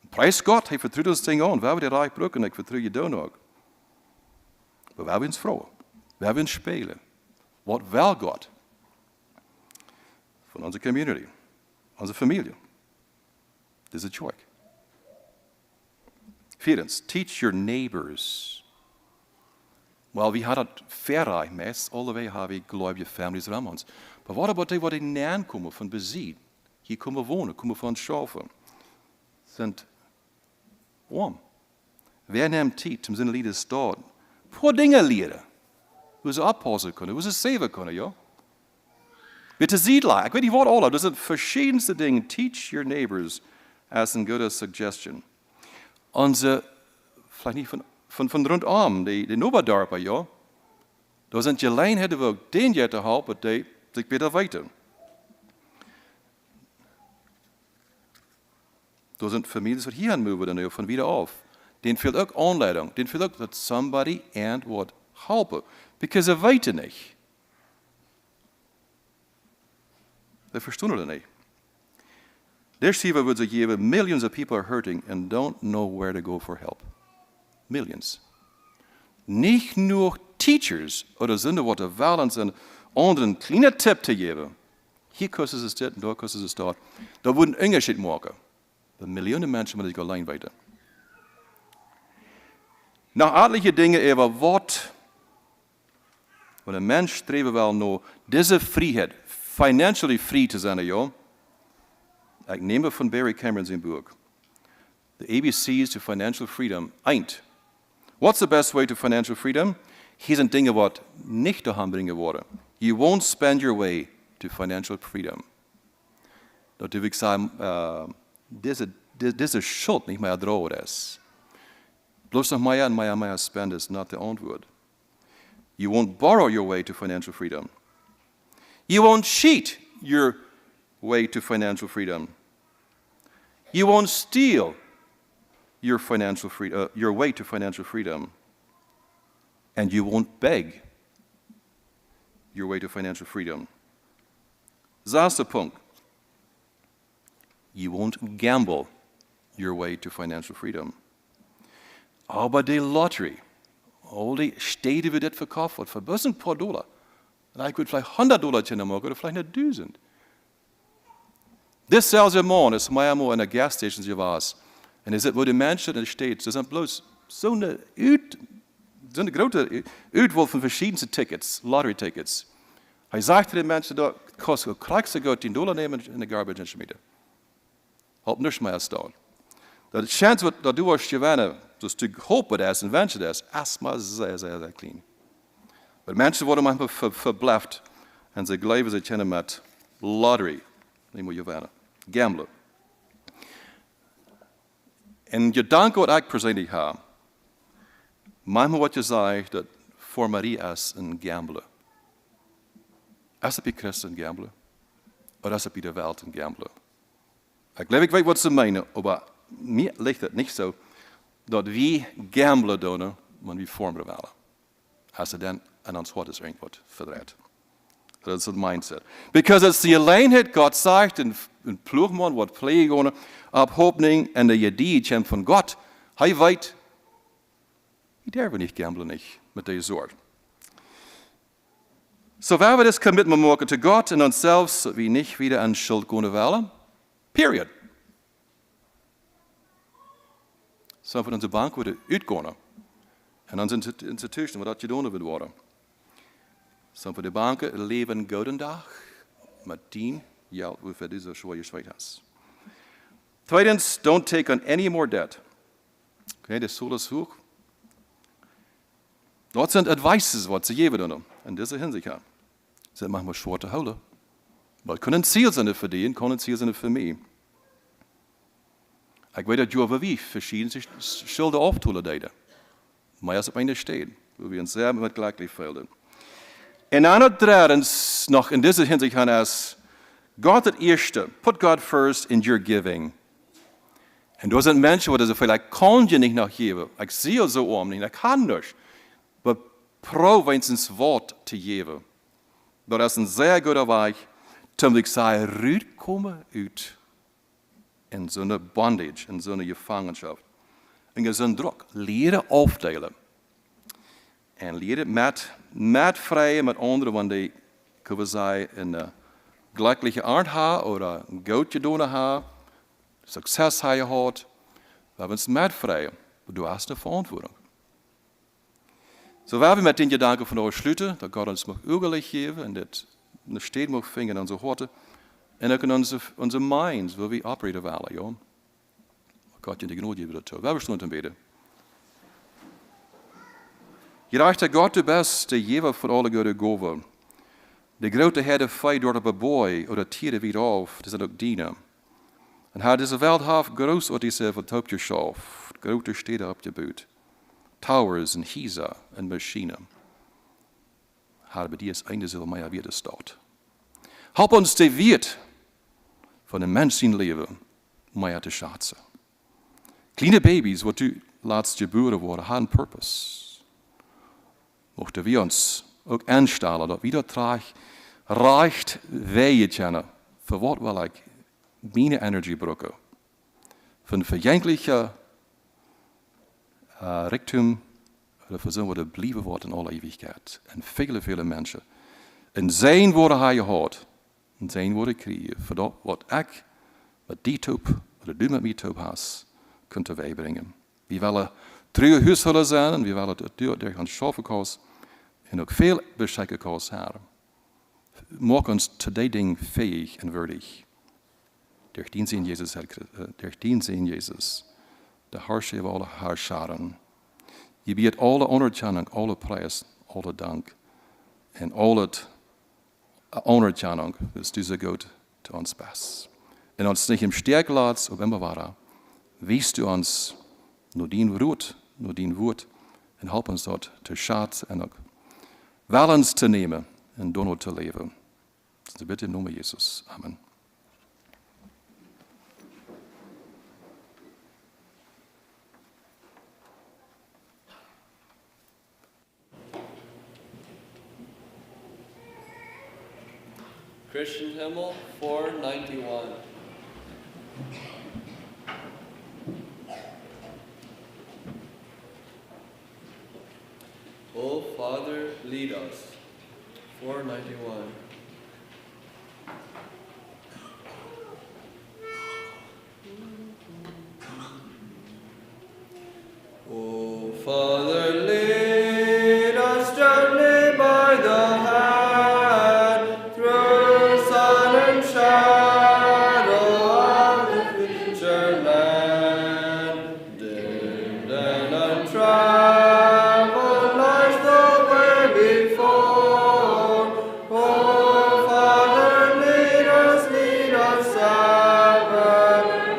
Prijs God, hij vertrouwt ons ding aan. We hebben die rijk broek en ik vertrouw je dan ook. Maar we hebben ons vrouwen. We hebben ons spelen. Wat wil God? Van onze community. Onze familie. Dit is het joy. Vierens, teach your neighbors. Well, we had het verrijk meest. Allebei hebben we gelovige families rond ons. Maar wat about die wat in naam komen van bezit? Hier komen wonen, komen van schaffen. Zijn warm. Wer neemt tijd om zijn lieden te starten? Paar dingen leren. Hoe ze oppassen kunnen, hoe ze zeven kunnen, ja? Weer te ziedelen. Ik weet niet wat alle. Dat zijn verschillende dingen. Teach your neighbors as een goede suggestion. Onze, vielleicht niet van rondom, die Noberdorpen, ja? Daar zijn je lijn hebben we ook den je te helpen, die zich beter weten. Daar zijn families wat hier aan moeten van wieder af. Den fehlt ook aanleiding. Den fehlt ook dat somebody and wat helpen. Because ze weten niet. They verstaan het niet. There Shiva would say, millions of people are hurting and don't know where to go for help. Millions. Niet nur teachers oder Sünder wat er willen zijn anderen kleine tip te geven. Hier kosten ze dit en daar kosten ze dat. Dat wordt een onderscheid maken. De miljoenen mensen moeten zich alleen weten. Nog etliche dingen over wat Want een mens streven wel naar deze vrijheid, financially free te zijn, ja. Ik neem het van Barry Cameron zijn boek. The ABC's to financial freedom. Eind. What's the best way to financial freedom? Hier zijn dingen wat niet te brengen worden. You won't spend your way to financial freedom. Dat wil ik zeggen, deze schuld niet meer droog is. Bloos nog meer en meer spenden is not the antwoord. You won't borrow your way to financial freedom. You won't cheat your way to financial freedom. You won't steal your way to financial freedom. And you won't beg your way to financial freedom. Zesde punt. You won't gamble your way to financial freedom. Aber die Lottery, al die steden wie dit verkauft wordt, voor best een paar dollar. En ik wil vielleicht $100 in maken, oder vielleicht nicht 1000. Dit zelfde man is mij in een gasstation geweest. En is het waar de mensen in de stad, ze zijn bloos zo'n grote uitwahl van verschillende tickets, lottery tickets. Hij zegt tegen de mensen, dat kost krijg ze $10 nemen in de garbage en schmieden. Halt niks meer staan. Dat chance dat du als gewinnen, dus te hopen dat en wensen dat, is maar zeer, zeer, zeer klein. Maar mensen worden manchmal verbluft en ze geloven ze kennen met lottery. Die moet je winnen. Gamblen. En je dank wat ik persoonlijk heb. Manchmal wat je zegt, dat voor Marie is een gambelen. Is het bij Christen gambelen? Of is het bij de wereld een gambelen? Ik geloof, ik weet wat ze meinen, maar mir ligt het niet zo dat we gambelen doen, maar we vormen willen. Als ze dan aan ons hart is irgendwas verdreht. Dat is het mindset. Because it's the alleenheid God zegt in ploegman wat pleegen op hoopning en de idee komt van God. Hij weet, ik durf niet gambelen niet met deze zorg. So waar we das commitment maken to God en onszelf, dat we niet wieder aan schuld kunnen willen. Period. Zo van onze bank worden uitgaan. En onze instituten, wat dat gedaan wordt worden. Zo van de banken leven een gouden dag. Met 10 jaar hoeveel deze schwaar je has. Tweitens, don't take on any more debt. Okay, das soll es hoch. Dort sind advices, wat ze geven doen. In deze hinsicht. Ze zijn manchmal schwer te houden. Maar het kunnen ziel zijn voor die en kunnen ziel zijn voor mij. Ik weet dat je wie verschillende schulden auftullen deden. Maar als het mij niet steht, wo wir uns sehr mit glücklich fühlen. En aan het drittens, nog in deze hinsicht is, God het eerste, put God first in your giving. En er zijn mensen die zeggen, ik kan je niet nog geven. Ik zie je zo om niet, ik kan niet. Maar probeer wenigstens woord te geven. Dat is een zeer goede weg, om ik zei, uitkomen uit in zo'n bondage, in zo'n gevangenschap. En zo'n druk, leren afdelen. En leren met vrije, met anderen, want die, kunnen we zeggen, een glückliche aard hebben, of een goed gedaan hebben, succes hebben gehad. We hebben het met vrije, maar du hast een verantwoording. Zo waar we met die gedanken van ons sluiten, dat God ons mag uurlijk geven en dat een steed mag vinden in onze harten. En ook in onze minds, waar we operaten willen, ja. God je de genade geven daartoe. We hebben stond beden. Gerechte God de beste, gever voor alle goede gaven. De grote herde feit door de boy, of de tieren weer af, dat zijn ook dienen. En hij deze wereld heeft groot wat hij zelf op je schaf, grote steden op je buurt. Towers en Giza en machine. Hij bij die is einde zullen mij weer de stad. Help ons te weten van een mens in leven, mij te schaatsen. Kleine baby's, wat u laatst geboren worden, hebben een purpose. Mochten we ons ook instellen dat we dat traag reicht wij kennen, voor wat wil ik mijn energie gebruiken. Van vergängliche Richtung, voor zo'n wat blijven wordt in alle eeuwigheid. En vele, vele mensen. En zijn worden hij gehad. En zijn worden krijgen. Voor dat wat ik met die top, wat du met mij top has, kunt wij brengen. We willen trouwe huishouden zijn en we willen het door gaan schaffen. En ook veel beschikken als Herr. Maak ons te die ding fähig en würdig. Durch den Sinn Jesus, der Herrscher über alle Herrscharen. Je biedt alle onderkenning, alle prijs, alle dank. En alle onderkenning is deze God te ons best. En ons niet im sterk laat op immer waar. Wiest du ons nur dien woord, en help ons dat te schat en ook wellens te nemen en donno te leven. Dat is de bitte in naam van Jezus. Amen. Christian Hymnal 491. O Father, lead us. 491. O Father, lead us gently by the hand through sun and shadow of the future land. Dimmed and untraveled lies the way before. O Father, lead us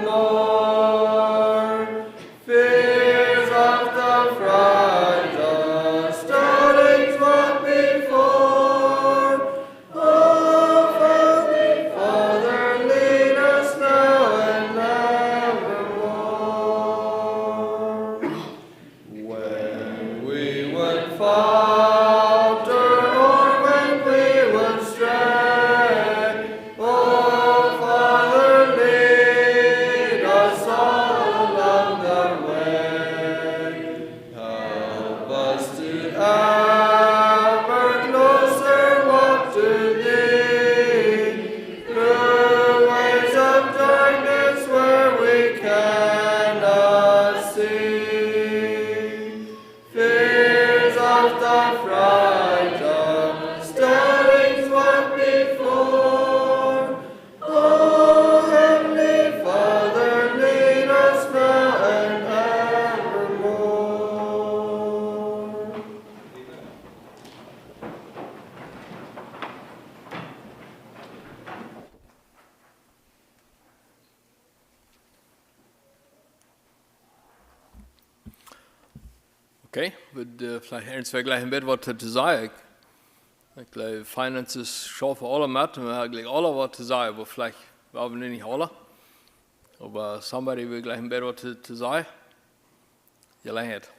evermore. Fears of the fright, the starlings walk before. Oh, Father, lead us now and evermore. When we would falter or when we would stray, oh, Father, lead us all along the way. Help us to ever closer walk to Thee, through ways of darkness where we cannot see. Fears of the fright, the starlings walk before. Oh, Heavenly Father, lead us now and evermore. Okay, wird vielleicht ernsthaft gleich ein bisschen was zu sagen. Ich glaube, Finances schaffen alle mit, und wir haben gleich alle was zu sagen, aber vielleicht haben wir nicht alle. Aber somebody will gleich ein bisschen was zu sagen. Ja, längert.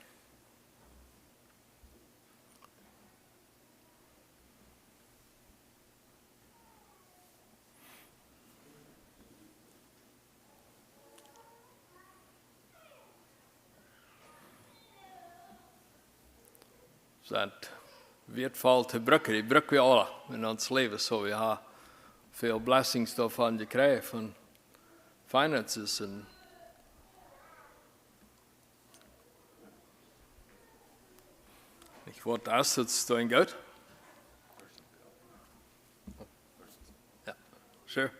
Dat wertvoll te brukken, die brukken we alle in ons leven. Zo, we hebben veel blessings daarvan gekregen, van finances. En ik word assets doing good. Ja, sure.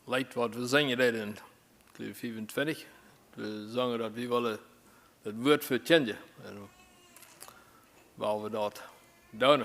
Leid wat we zingen dat in 25. We zingen dat we willen het woord verkennen. En waar we dat doen.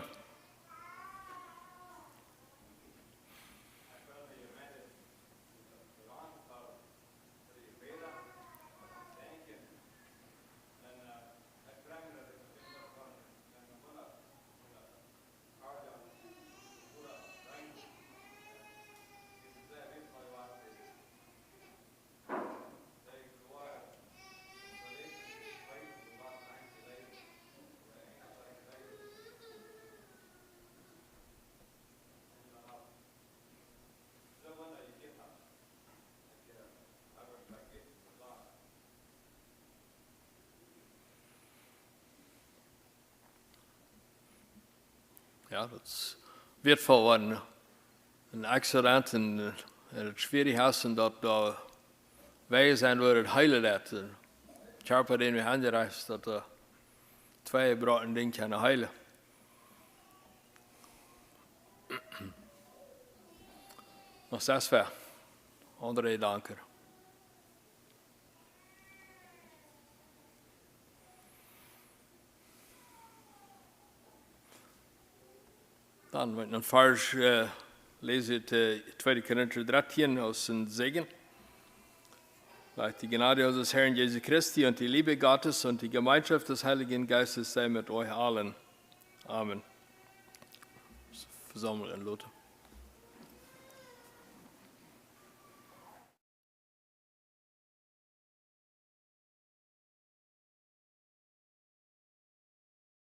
ja, dat wird voor een accident in het Schwierighaus en dat wij zijn door het heilen dat. Ik heb het in mijn handen gereist dat twee broten ding kunnen heilen. Nog 6 ver. André, dank u. Dan met een vers lees ik 2 Korinther 13 aus dem Segen. Vielleicht die Gnade unseres Herrn Jesu Christi und die Liebe Gottes und die Gemeinschaft des Heiligen Geistes sei mit euch allen. Amen. Versammeln, Leute.